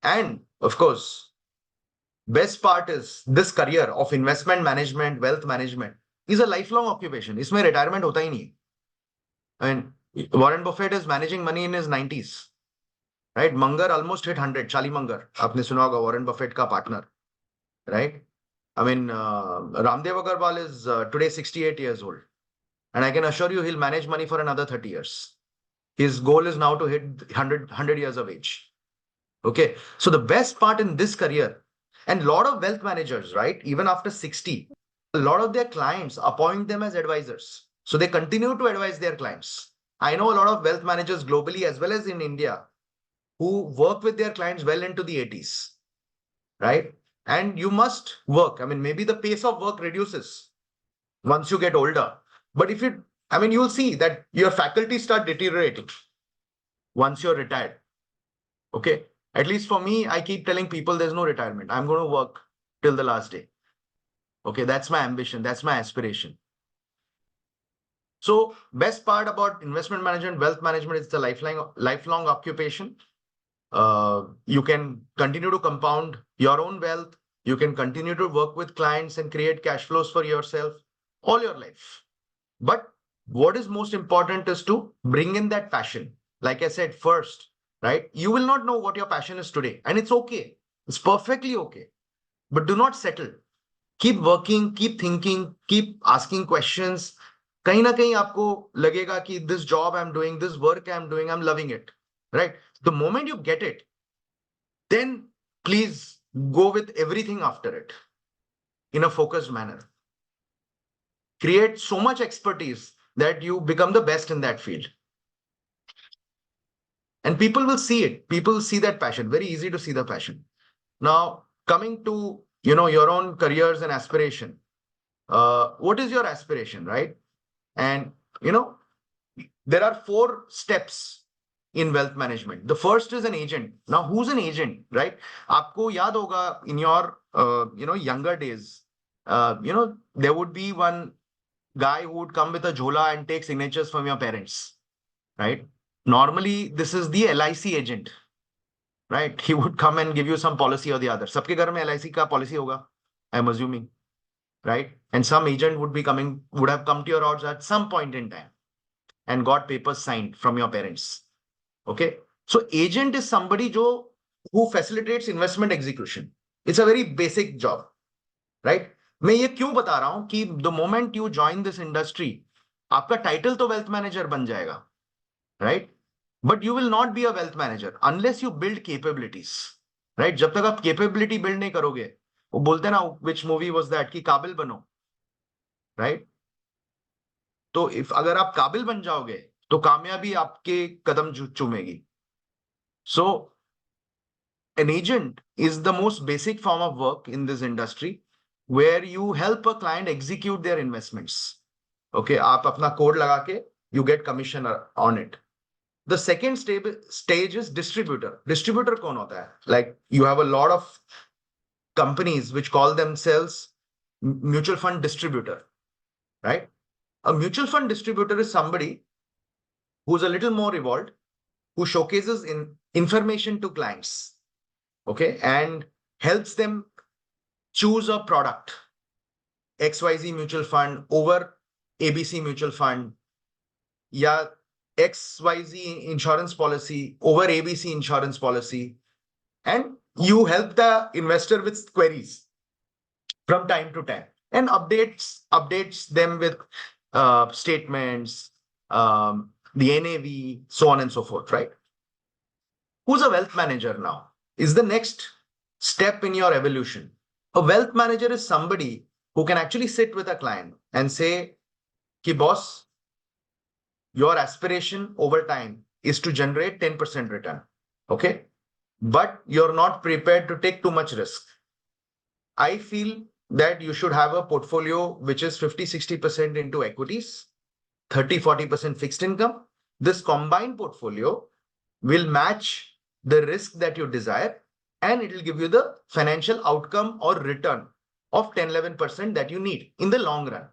And of course, best part is this career of investment management, wealth management is a lifelong occupation. इसमें retirement होता ही नहीं. I mean, Warren Buffett is managing money in his 90s. Right? Munger almost hit 100. Charlie Munger. आपने सुना होगा Warren Buffett का partner. Right? I mean, Ramdev Agarwal is today 68 years old. And I can assure you he'll manage money for another 30 years. His goal is now to hit 100 years of age. Okay. So the best part in this career, and a lot of wealth managers, right? Even after 60, a lot of their clients appoint them as advisors. So they continue to advise their clients. I know a lot of wealth managers globally as well as in India who work with their clients well into the 80s, right? And you must work. I mean, maybe the pace of work reduces once you get older. But you'll see that your faculties start deteriorating once you're retired. Okay. At least for me, I keep telling people there's no retirement. I'm going to work till the last day. Okay. That's my ambition. That's my aspiration. So best part about investment management, wealth management is the lifelong occupation. You can continue to compound your own wealth. You can continue to work with clients and create cash flows for yourself all your life. But what is most important is to bring in that passion. Like I said, first, right? You will not know what your passion is today. And it's okay. It's perfectly okay. But do not settle. Keep working, keep thinking, keep asking questions. कहीं ना कहीं आपको लगेगा कि this job I'm doing, this work I'm doing, I'm loving it, right? The moment you get it, then please go with everything after it in a focused manner. Create so much expertise that you become the best in that field. And people will see it. People see that passion. Very easy to see the passion. Now, coming to, your own careers and aspiration. What is your aspiration, right? And, there are 4 steps in wealth management. The first is an agent. Now, who's an agent, right? Aapko yaad hoga in your, younger days, there would be one guy who would come with a jhola and take signatures from your parents, right? Normally, this is the LIC agent, right? He would come and give you some policy or the other. Sabke ghar mein LIC ka policy hoga, I'm assuming, right? And some agent would have come to your house at some point in time and got papers signed from your parents. Okay. So agent is somebody who facilitates investment execution. It's a very basic job, right? मैं ये क्यों बता रहा हूं कि the moment you join this industry, आपका title तो wealth manager बन जाएगा, right? But you will not be a wealth manager unless you build capabilities, right? जब तक आप capability build नहीं करोगे, वो बोलते हैं ना, which movie was that, कि काबिल बनो, right? तो अगर आप काबिल बन जाओगे तो कामयाबी आपके कदम चूमेगी. So an agent is the most basic form of work in this industry where you help a client execute their investments. Okay, आप अपना code लगा के you get commission on it. The second stage is distributor. Distributor कौन होता है? Like you have a lot of companies which call themselves mutual fund distributor, right? A mutual fund distributor is somebody who's a little more evolved, who showcases information to clients, okay, and helps them choose a product, XYZ mutual fund over ABC mutual fund, या XYZ insurance policy over ABC insurance policy, and you help the investor with queries from time to time and updates them with statements, the NAV, so on and so forth, right? Who's a wealth manager now is the next step in your evolution. A wealth manager is somebody who can actually sit with a client and say, ki boss, your aspiration over time is to generate 10% return, okay? But you're not prepared to take too much risk. I feel that you should have a portfolio which is 50-60% into equities, 30-40% fixed income. This combined portfolio will match the risk that you desire, and it will give you the financial outcome or return of 10-11% that you need in the long run,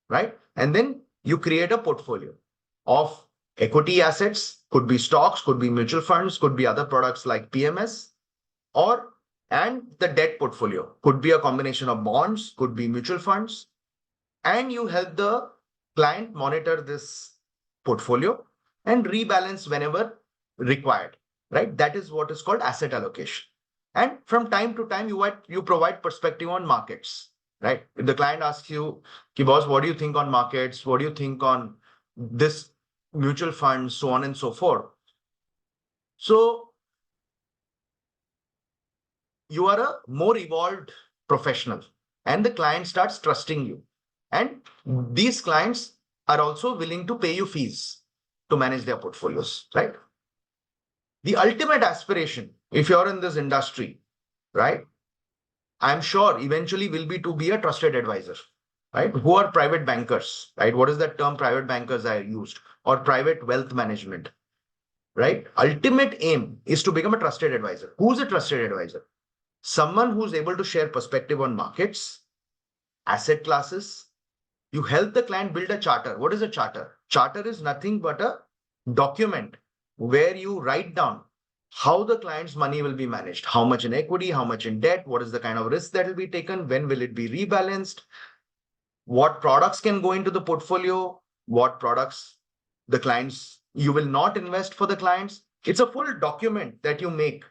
right? And then you create a portfolio of equity assets, could be stocks, could be mutual funds, could be other products like PMS, and the debt portfolio could be a combination of bonds, could be mutual funds, and you help the client monitor this portfolio and rebalance whenever required, right? That is what is called asset allocation. And from time to time, you provide perspective on markets, right? If the client asks you, "Ki boss, what do you think on markets? What do you think on this mutual fund?" So on and so forth. So you are a more evolved professional and the client starts trusting you. And these clients are also willing to pay you fees to manage their portfolios, right? The ultimate aspiration, if you're in this industry, right, I'm sure eventually will be to be a trusted advisor, right? Who are private bankers, right? What is that term private bankers I used, or private wealth management, right? Ultimate aim is to become a trusted advisor. Who's a trusted advisor? Someone who's able to share perspective on markets, asset classes. You help the client build a charter. What is a charter? Charter is nothing but a document where you write down how the client's money will be managed, how much in equity, how much in debt, what is the kind of risk that will be taken, when will it be rebalanced, what products can go into the portfolio, what products the clients you will not invest for the clients. It's a full document that you make,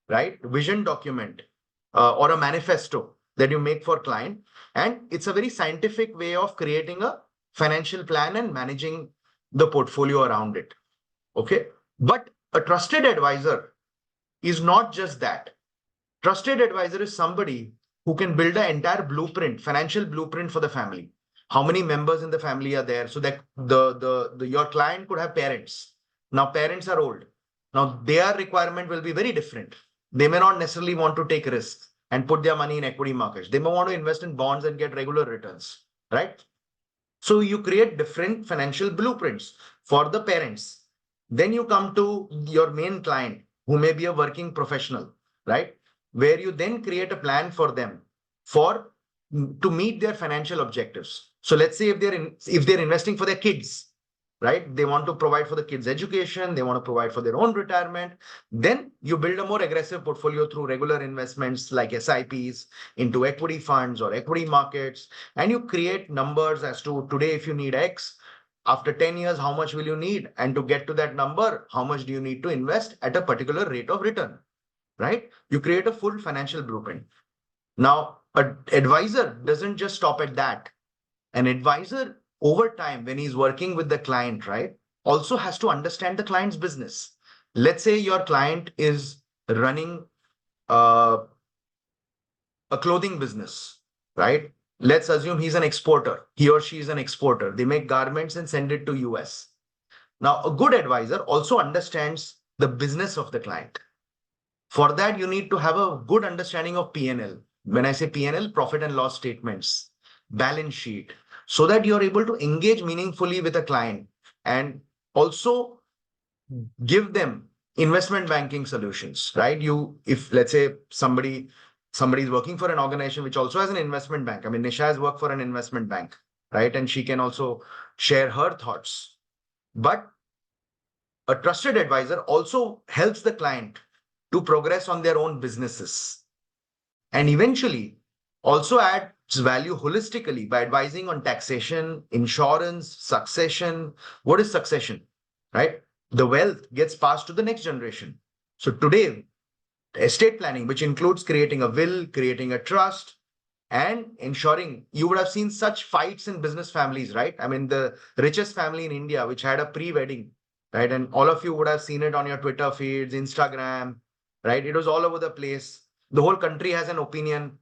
right? Vision document or a manifesto that you make for client. And it's a very scientific way of creating a financial plan and managing the portfolio around it. Okay. But a trusted advisor is not just that. Trusted advisor is somebody who can build an entire blueprint, financial blueprint for the family. How many members in the family are there, so that your client could have parents. Now parents are old. Now their requirement will be very different. They may not necessarily want to take risks and put their money in equity markets. They may want to invest in bonds and get regular returns, right? So you create different financial blueprints. for the parents. Then you come to your main client, who may be a working professional, right? Where you then create a plan for them to meet their financial objectives. So let's say if they're investing for their kids, right? They want to provide for the kids' education, they want to provide for their own retirement. Then you build a more aggressive portfolio through regular investments like SIPs into equity funds or equity markets. And you create numbers as to today, if you need X, after 10 years, how much will you need? And to get to that number, how much do you need to invest at a particular rate of return, right? You create a full financial blueprint. Now, an advisor doesn't just stop at that. An advisor over time, when he's working with the client, right, also has to understand the client's business. Let's say your client is running a clothing business, right? Let's assume he's an exporter. He or she is an exporter. They make garments and send it to US. Now, a good advisor also understands the business of the client. For that, you need to have a good understanding of P&L. When I say P&L, profit and loss statements, balance sheet, so that you're able to engage meaningfully with a client and also give them investment banking solutions, right? If let's say somebody is working for an organization which also has an investment bank. I mean, Nisha has worked for an investment bank, right? And she can also share her thoughts. But a trusted advisor also helps the client to progress on their own businesses and eventually also adds value holistically by advising on taxation, insurance, succession. What is succession, right? The wealth gets passed to the next generation. So today, estate planning, which includes creating a will, creating a trust, and ensuring, you would have seen such fights in business families, right? I mean, the richest family in India, which had a pre-wedding, right? And all of you would have seen it on your Twitter feeds, Instagram, right? It was all over the place. The whole country has an opinion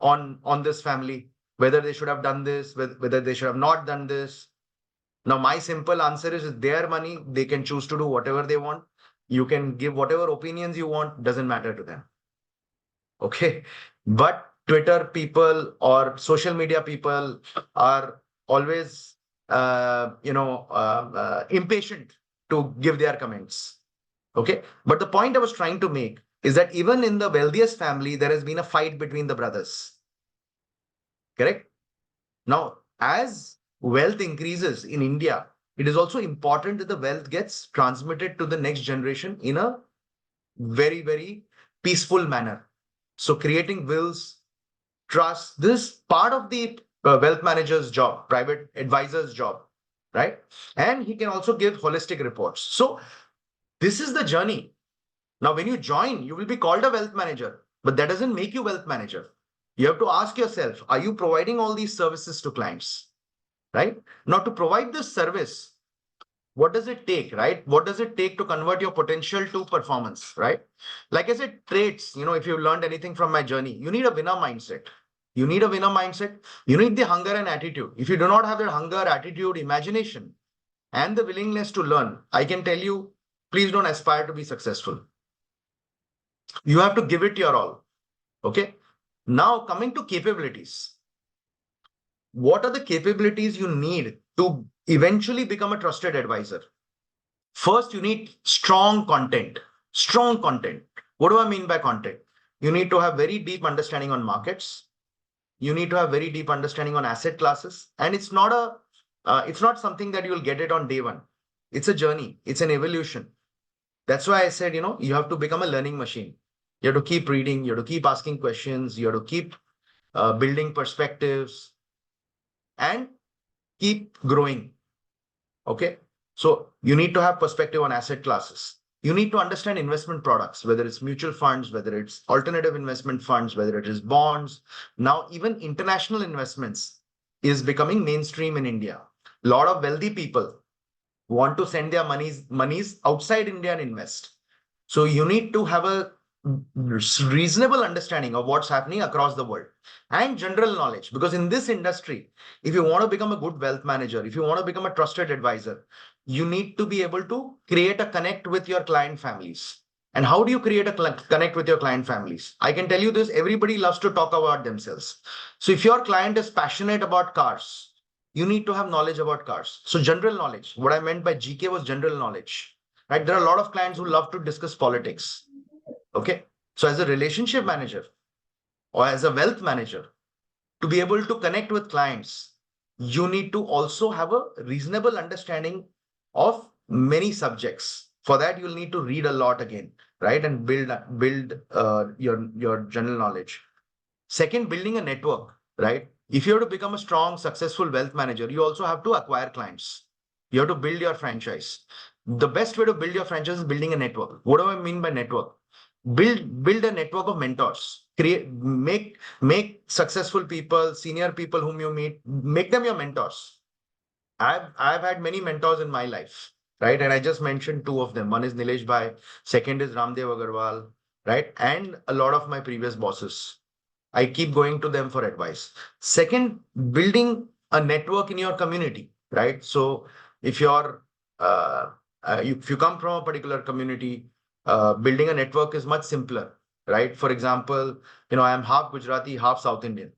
on this family, whether they should have done this, whether they should have not done this. Now, my simple answer is, it's their money. They can choose to do whatever they want. You can give whatever opinions you want, doesn't matter to them. Okay. But Twitter people or social media people are always, impatient to give their comments. Okay. But the point I was trying to make is that even in the wealthiest family, there has been a fight between the brothers. Correct? Now, as wealth increases in India, it is also important that the wealth gets transmitted to the next generation in a very, very peaceful manner. So creating wills, trust, this is part of the wealth manager's job, private advisor's job, right? And he can also give holistic reports. So this is the journey. Now, when you join, you will be called a wealth manager, but that doesn't make you wealth manager. You have to ask yourself, are you providing all these services to clients, right? Now, to provide this service, what does it take, right? What does it take to convert your potential to performance, right? Like I said, traits, if you've learned anything from my journey, you need a winner mindset. You need a winner mindset. You need the hunger and attitude. If you do not have that hunger, attitude, imagination, and the willingness to learn, I can tell you, please don't aspire to be successful. You have to give it your all. Okay. Now, coming to capabilities. What are the capabilities you need to eventually become a trusted advisor? First, you need strong content. Strong content. What do I mean by content? You need to have very deep understanding on markets. You need to have very deep understanding on asset classes. And it's not something that you'll get it on day one. It's a journey. It's an evolution. That's why I said, you have to become a learning machine. You have to keep reading. You have to keep asking questions. You have to keep building perspectives and keep growing. Okay. So you need to have perspective on asset classes. You need to understand investment products, whether it's mutual funds, whether it's alternative investment funds, whether it is bonds. Now, even international investments is becoming mainstream in India. A lot of wealthy people want to send their monies outside India and invest. So you need to have a reasonable understanding of what's happening across the world and general knowledge. Because in this industry, if you want to become a good wealth manager, if you want to become a trusted advisor, you need to be able to create a connect with your client families. And how do you create a connect with your client families? I can tell you this, everybody loves to talk about themselves. So if your client is passionate about cars, you need to have knowledge about cars. So general knowledge, what I meant by GK was general knowledge, right? There are a lot of clients who love to discuss politics. Okay. So as a relationship manager or as a wealth manager, to be able to connect with clients, you need to also have a reasonable understanding of many subjects. For that, you'll need to read a lot again, right? And build your general knowledge. Second, building a network, right? If you have to become a strong, successful wealth manager, you also have to acquire clients. You have to build your franchise. The best way to build your franchise is building a network. What do I mean by network? Build a network of mentors. Make successful people, senior people whom you meet, make them your mentors. I've had many mentors in my life, right? And I just mentioned two of them. One is Nilesh Bhai, second is Ramdev Agarwal, right? And a lot of my previous bosses. I keep going to them for advice. Second, building a network in your community, right? So if if you come from a particular community, building a network is much simpler, right? For example, I am half Gujarati, half South Indian.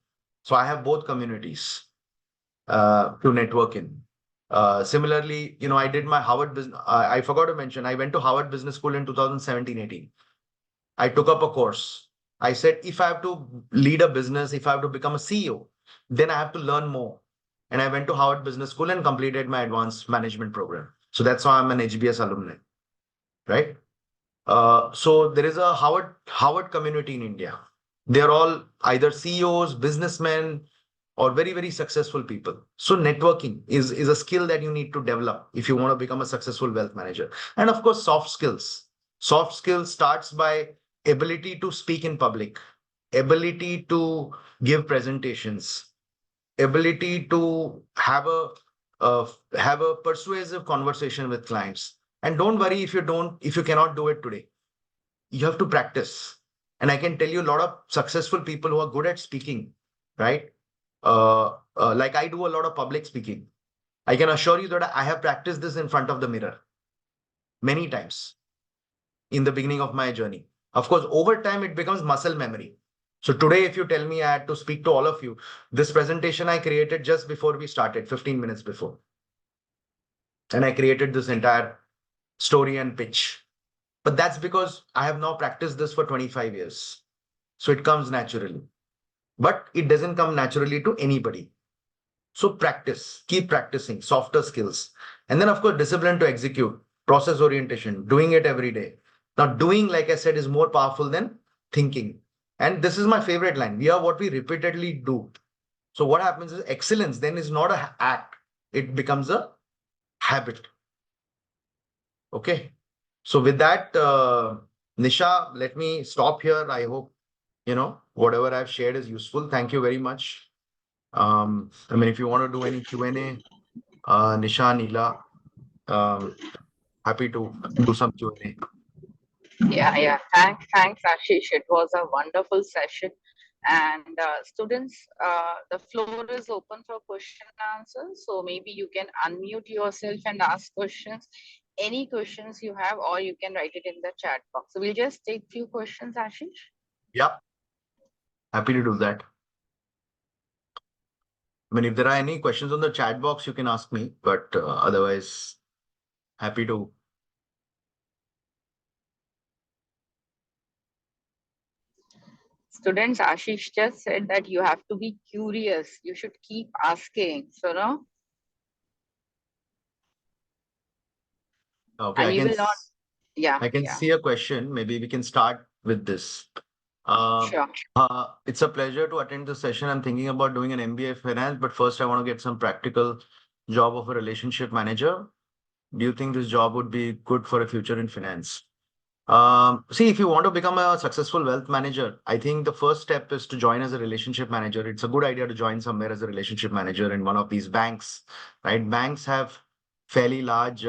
So I have both communities to network in. Similarly, I did my Harvard business. I forgot to mention, I went to Harvard Business School in 2017-18. I took up a course. I said, if I have to lead a business, if I have to become a CEO, then I have to learn more. And I went to Harvard Business School and completed my advanced management program. So that's why I'm an HBS alumni, right? So there is a Harvard community in India. They're all either CEOs, businessmen, or very, very successful people. So networking is a skill that you need to develop if you want to become a successful wealth manager. And of course, soft skills. Soft skills starts by ability to speak in public, ability to give presentations, ability to have a persuasive conversation with clients. And don't worry if you cannot do it today. You have to practice. And I can tell you a lot of successful people who are good at speaking, right? Like I do a lot of public speaking. I can assure you that I have practiced this in front of the mirror many times in the beginning of my journey. Of course, over time, it becomes muscle memory. So today, if you tell me I had to speak to all of you, this presentation I created just before we started, 15 minutes before. And I created this entire story and pitch. But that's because I have now practiced this for 25 years. So it comes naturally. But it doesn't come naturally to anybody. So practice, keep practicing softer skills. And then, of course, discipline to execute, process orientation, doing it every day. Now, doing, like I said, is more powerful than thinking. And this is my favorite line. We are what we repeatedly do. So what happens is excellence then is not an act. It becomes a habit. Okay. So with that, Nisha, let me stop here. I hope, whatever I've shared is useful. Thank you very much. If you want to do any Q&A, Nisha, Neela, happy to do some Q&A. Yeah. Thanks, Ashish. It was a wonderful session. And students, the floor is open for question and answers. So maybe you can unmute yourself and ask questions. Any questions you have, or you can write it in the chat box. So we'll just take few questions, Ashish. Yep. Happy to do that. If there are any questions on the chat box, you can ask me, but otherwise, happy to. Students, Ashish just said that you have to be curious. You should keep asking. So, no? Okay, and you will not. Yeah. I can see a question. Maybe we can start with this. Sure. It's a pleasure to attend the session. I'm thinking about doing an MBA finance, but first I want to get some practical job of a relationship manager. Do you think this job would be good for a future in finance? See, if you want to become a successful wealth manager, I think the first step is to join as a relationship manager. It's a good idea to join somewhere as a relationship manager in one of these banks, right? Banks have fairly large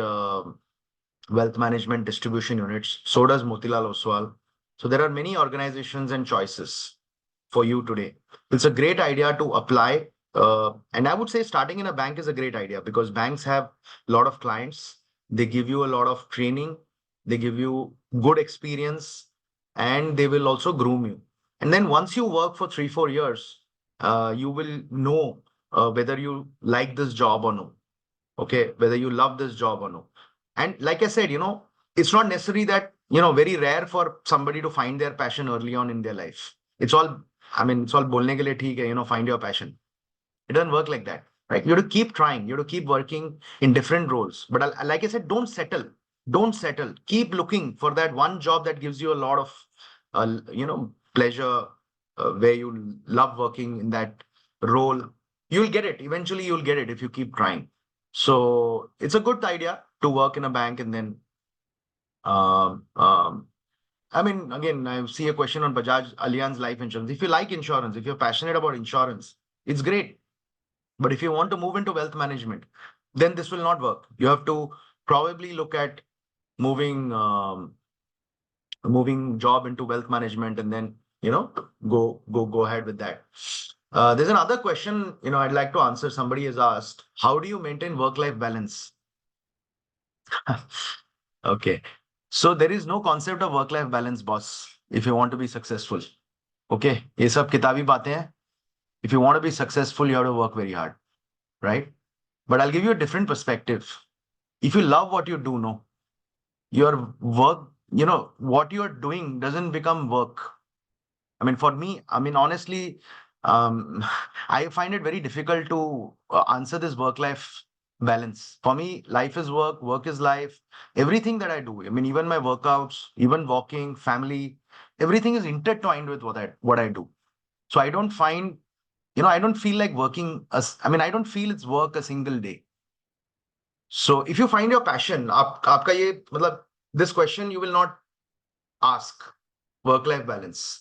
wealth management distribution units. So does Motilal Oswal. So there are many organizations and choices for you today. It's a great idea to apply. And I would say starting in a bank is a great idea because banks have a lot of clients. They give you a lot of training. They give you good experience and they will also groom you. And then once you work for 3-4 years, you will know whether you like this job or no. Okay, whether you love this job or no. And like I said, it's not necessary that, very rare for somebody to find their passion early on in their life. It's all, I mean, it's all bolne ke liye theek hai, find your passion. It doesn't work like that, right? You have to keep trying. You have to keep working in different roles. But like I said, don't settle. Don't settle. Keep looking for that one job that gives you a lot of, pleasure, where you love working in that role. You'll get it. Eventually, you'll get it if you keep trying. So it's a good idea to work in a bank and then, um, um, I mean, again, I see a question on Bajaj Allianz Life Insurance. If you like insurance, if you're passionate about insurance, it's great. But if you want to move into wealth management, then this will not work. You have to probably look at moving moving job into wealth management, and then go ahead with that. There's another question I'd like to answer. Somebody has asked, how do you maintain work-life balance? Okay, so there is no concept of work-life balance, boss, if you want to be successful. Okay, ये सब किताबी बातें हैं. If you want to be successful, you have to work very hard, right? But I'll give you a different perspective. If you love what you do, no, your work, what you're doing doesn't become work. I mean, for me, I mean, honestly, I find it very difficult to answer this work-life balance. For me, life is work, work is life. Everything that I do, I mean, even my workouts, even walking, family, everything is intertwined with what I do. So I don't find, I don't feel like working I mean, I don't feel it's work a single day. So if you find your passion, आपका ये मतलब, this question you will not ask, work-life balance.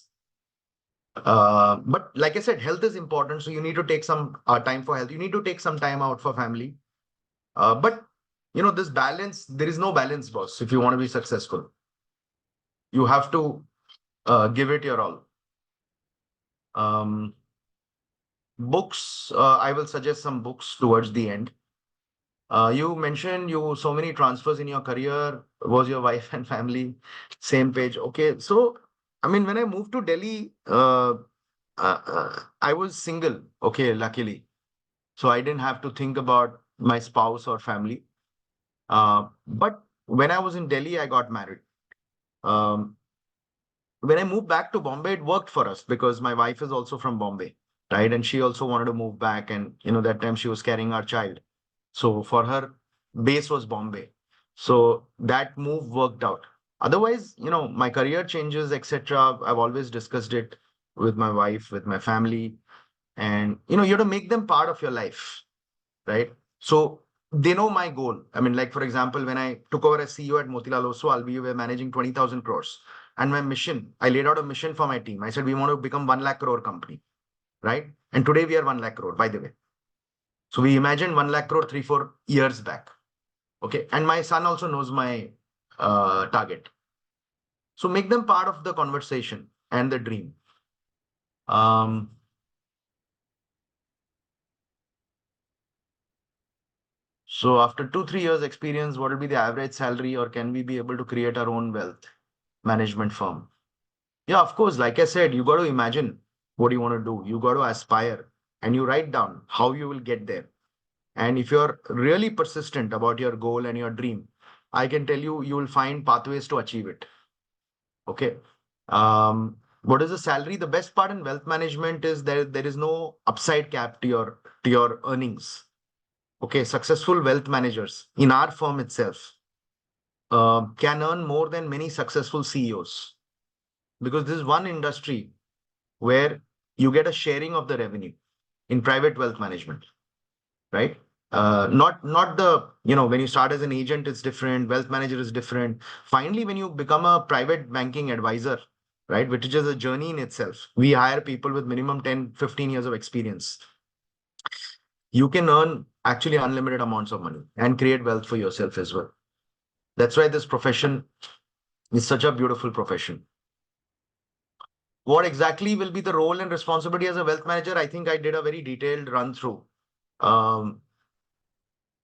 But like I said, health is important. So you need to take some time for health. You need to take some time out for family. But this balance, there is no balance, boss. If you want to be successful, you have to give it your all. Books, I will suggest some books towards the end. You mentioned so many transfers in your career. Was your wife and family same page? Okay, so I mean, when I moved to Delhi, I was single. Okay, luckily, so I didn't have to think about my spouse or family. But when I was in Delhi, I got married. When I moved back to Bombay, it worked for us because my wife is also from Bombay, right? And she also wanted to move back, and that time she was carrying our child. So for her, base was Bombay. So that move worked out. Otherwise, my career changes, etc. I've always discussed it with my wife, with my family. And, you have to make them part of your life, right? So they know my goal. I mean, like, for example, when I took over as CEO at Motilal Oswal, we were managing 20,000 crores. And my mission, I laid out a mission for my team. I said, we want to become 1 lakh crore company, right? And today we are 1 lakh crore, by the way. So we imagined 1 lakh crore 3-4 years back. Okay. And my son also knows my target. So make them part of the conversation and the dream. So after 2-3 years experience, what will be the average salary, or can we be able to create our own wealth management firm? Yeah, of course. Like I said, you got to imagine what you want to do. You got to aspire, and you write down how you will get there. And if you're really persistent about your goal and your dream, I can tell you, you will find pathways to achieve it. Okay. What is the salary? The best part in wealth management is there is no upside cap to your earnings. Okay. Successful wealth managers in our firm itself can earn more than many successful CEOs, because this is one industry where you get a sharing of the revenue in private wealth management, right? Not the, when you start as an agent, it's different. Wealth manager is different. Finally, when you become a private banking advisor, right, which is a journey in itself, we hire people with minimum 10-15 years of experience. You can earn actually unlimited amounts of money and create wealth for yourself as well. That's why this profession is such a beautiful profession. What exactly will be the role and responsibility as a wealth manager? I think I did a very detailed run through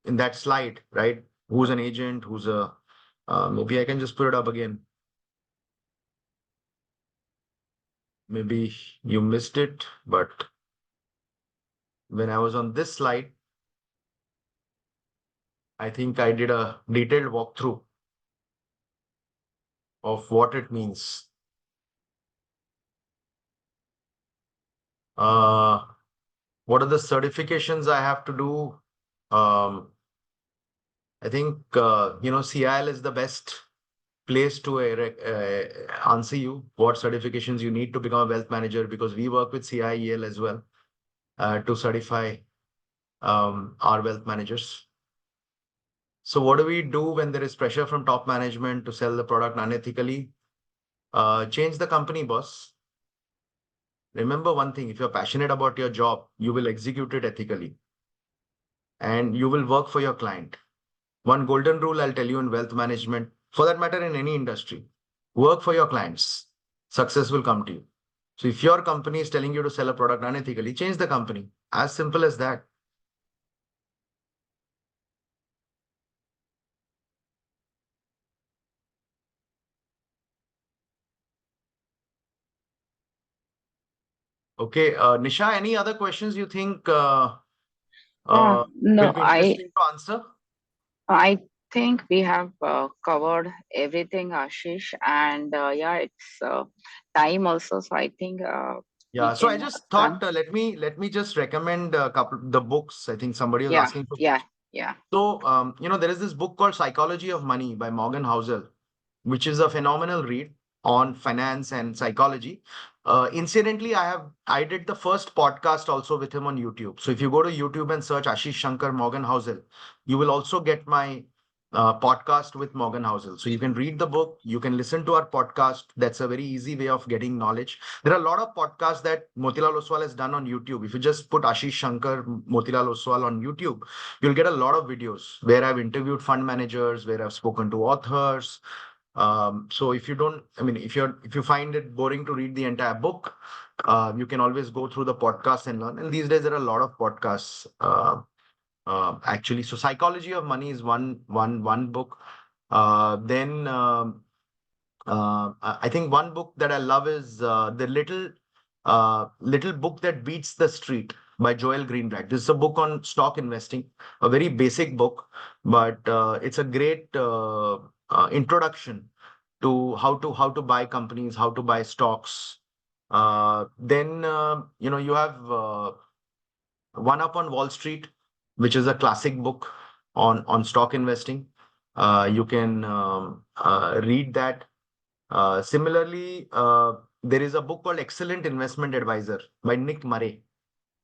in that slide, right? Who's an agent, who's a, maybe I can just put it up again. Maybe you missed it, but when I was on this slide, I think I did a detailed walkthrough of what it means. What are the certifications I have to do? I think, CIL is the best place to answer you what certifications you need to become a wealth manager, because we work with CIEL as well to certify our wealth managers. So what do we do when there is pressure from top management to sell the product unethically? Change the company, boss. Remember one thing, if you're passionate about your job, you will execute it ethically and you will work for your client. One golden rule I'll tell you in wealth management, for that matter, in any industry, work for your clients. Success will come to you. So if your company is telling you to sell a product unethically, change the company. As simple as that. Okay, Nisha, any other questions you think will No, be interesting to answer? I think we have covered everything, Ashish, and yeah, it's time also, so I think we Yeah, so I can just start. thought let me just recommend a couple the books. I think somebody was Yeah, asking for yeah, books. yeah. So there is this book called Psychology of Money by Morgan Housel, which is a phenomenal read on finance and psychology. Incidentally, I did the first podcast also with him on YouTube. So if you go to YouTube and search Ashish Shankar Morgan Housel, you will also get my podcast with Morgan Housel. So you can read the book, you can listen to our podcast. That's a very easy way of getting knowledge. There are a lot of podcasts that Motilal Oswal has done on YouTube. If you just put Ashish Shankar Motilal Oswal on YouTube, you'll get a lot of videos where I've interviewed fund managers, where I've spoken to authors. So if you don't, I mean, if you find it boring to read the entire book, you can always go through the podcast and learn. And these days there are a lot of podcasts actually. So Psychology of Money is one book. Then I think one book that I love is the little book that beats the street by Joel Greenblatt. This is a book on stock investing, a very basic book, but it's a great introduction to how to buy companies, how to buy stocks. Then you have One Up on Wall Street, which is a classic book on stock investing. You can read that. Similarly, there is a book called Excellent Investment Advisor by Nick Murray.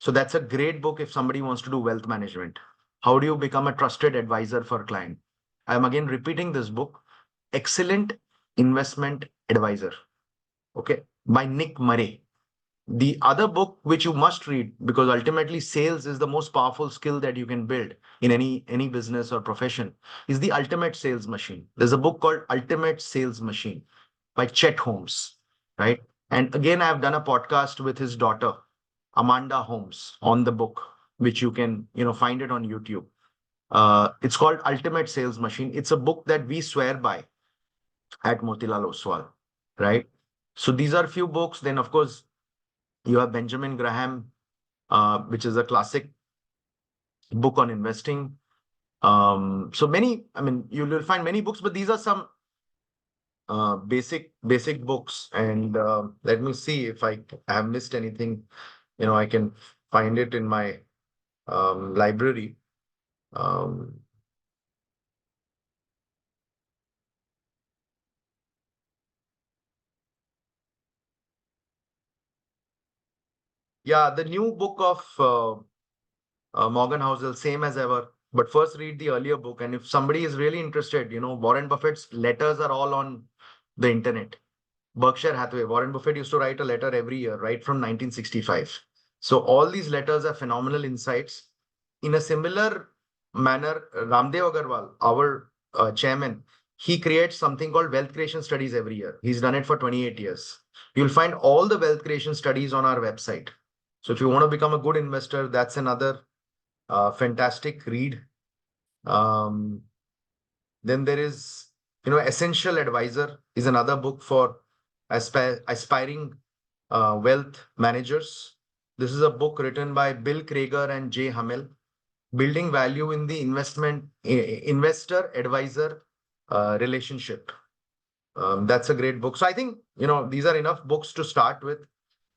So that's a great book if somebody wants to do wealth management. How do you become a trusted advisor for a client? I'm again repeating this book, Excellent Investment Advisor, okay, by Nick Murray. The other book which you must read, because ultimately sales is the most powerful skill that you can build in any business or profession, is The Ultimate Sales Machine. There's a book called Ultimate Sales Machine by Chet Holmes, right? And again, I've done a podcast with his daughter, Amanda Holmes, on the book, which you can find it on YouTube. It's called Ultimate Sales Machine. It's a book that we swear by at Motilal Oswal, right? So these are few books. Then, of course, you have Benjamin Graham, which is a classic book on investing. So many, I mean, you will find many books, but these are some basic books. And let me see if I have missed anything. I can find it in my library. Um, yeah, the new book of Morgan Housel, same as ever. But first, read the earlier book. And if somebody is really interested, Warren Buffett's letters are all on the internet. Berkshire Hathaway, Warren Buffett used to write a letter every year, right from 1965. So all these letters are phenomenal insights. In a similar manner, Ramdev Agarwal, our chairman, he creates something called wealth creation studies every year. He's done it for 28 years. You'll find all the wealth creation studies on our website. So if you want to become a good investor, that's another fantastic read. Um, then there is, Essential Advisor is another book for aspiring wealth managers. This is a book written by Bill Krager and Jay Hamel, Building Value in the Investor Advisor Relationship. That's a great book. So I think, these are enough books to start with.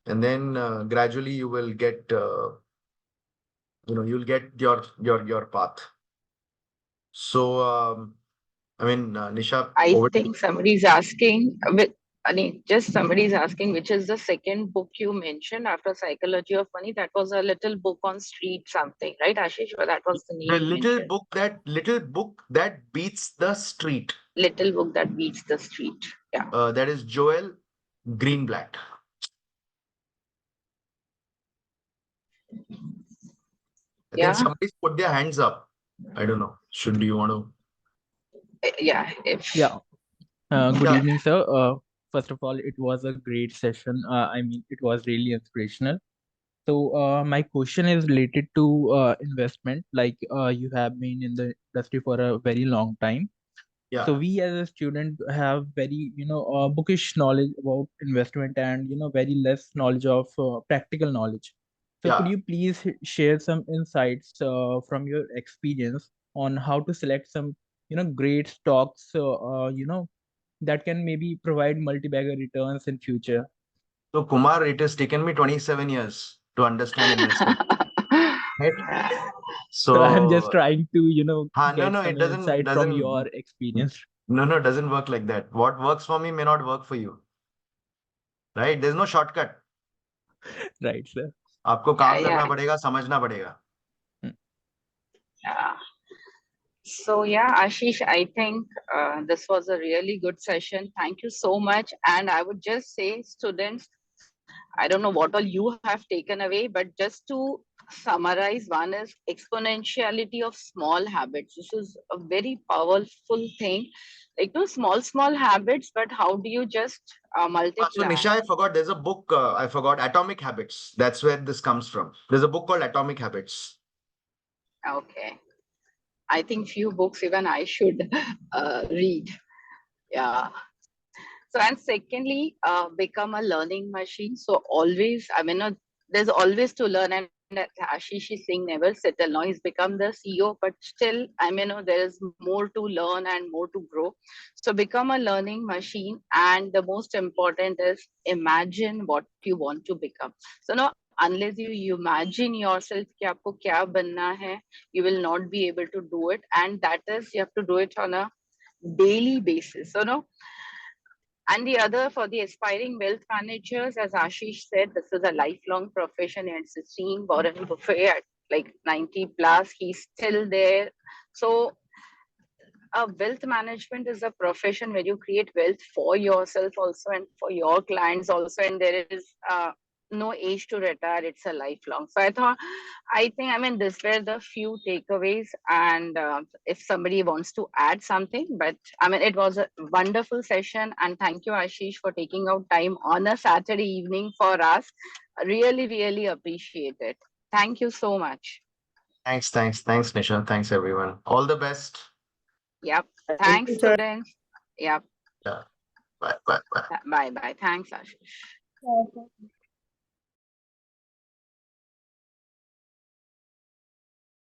And then gradually you will get, you'll get your path. So, Nisha, I over to you. think somebody's asking, somebody's asking, which is the second book you mentioned after Psychology of Money? That was a little book on street something, right, Ashish? But that was the The name you mentioned. little book that beats the street. Little book that beats the street. Yeah. That is Joel Greenblatt. I think somebody's put their hands up. I don't know. Do you want to? Yeah. If Yeah. Good Yeah. evening, sir. First of all, it was a great session. It was really inspirational. So, my question is related to investment. Like, you have been in the industry for a very long time. So, Yeah. we as a student have very, bookish knowledge about investment and, very less knowledge of practical knowledge. So, could Yeah. you please share some insights from your experience on how to select some, great stocks, that can maybe provide multi-bagger returns in future? So Kumar, it has taken me 27 years to understand investment. Right? So I'm just So, trying to, no, get no, some it doesn't insight from doesn't your experience. no, it doesn't work like that. What works for me may not work for you. Right? There's no shortcut. Right, sir. आपको काम yeah. करना पड़ेगा, समझना पड़ेगा. Yeah. So yeah, Ashish, I think this was a really good session. Thank you so much. And I would just say, students, I don't know what all you have taken away, but just to summarize, one is exponentiality of small habits. This is a very powerful thing. Like no small habits, but how do you just So multiply? Nisha, I forgot. There's a book. I forgot. Atomic Habits. That's where this comes from. There's a book called Atomic Habits. Okay. I think few books even I should read. Yeah. So, and secondly, become a learning machine. So always, there's always to learn. And Ashish is saying never settle. Now he's become the CEO, but still, there is more to learn and more to grow. So become a learning machine. And the most important is imagine what you want to become. So now, unless you imagine yourself कि आपको क्या बनना है, you will not be able to do it. And that is, you have to do it on a daily basis. So no. And the other for the aspiring wealth managers, as Ashish said, this is a lifelong profession. And it's seen Warren Buffett at like 90 plus, he's still there. So wealth management is a profession where you create wealth for yourself also and for your clients also. And there is no age to retire. It's a lifelong. So these were the few takeaways. And if somebody wants to add something, but it was a wonderful session. And thank you, Ashish, for taking out time on a Saturday evening for us. Really, really appreciate it. Thank you so much. Thanks, Nisha. Thanks, everyone. All the best. Yep. Thank Thanks, you, sir. students. Yep. Yeah. Bye. Bye. Thanks, Ashish. Okay.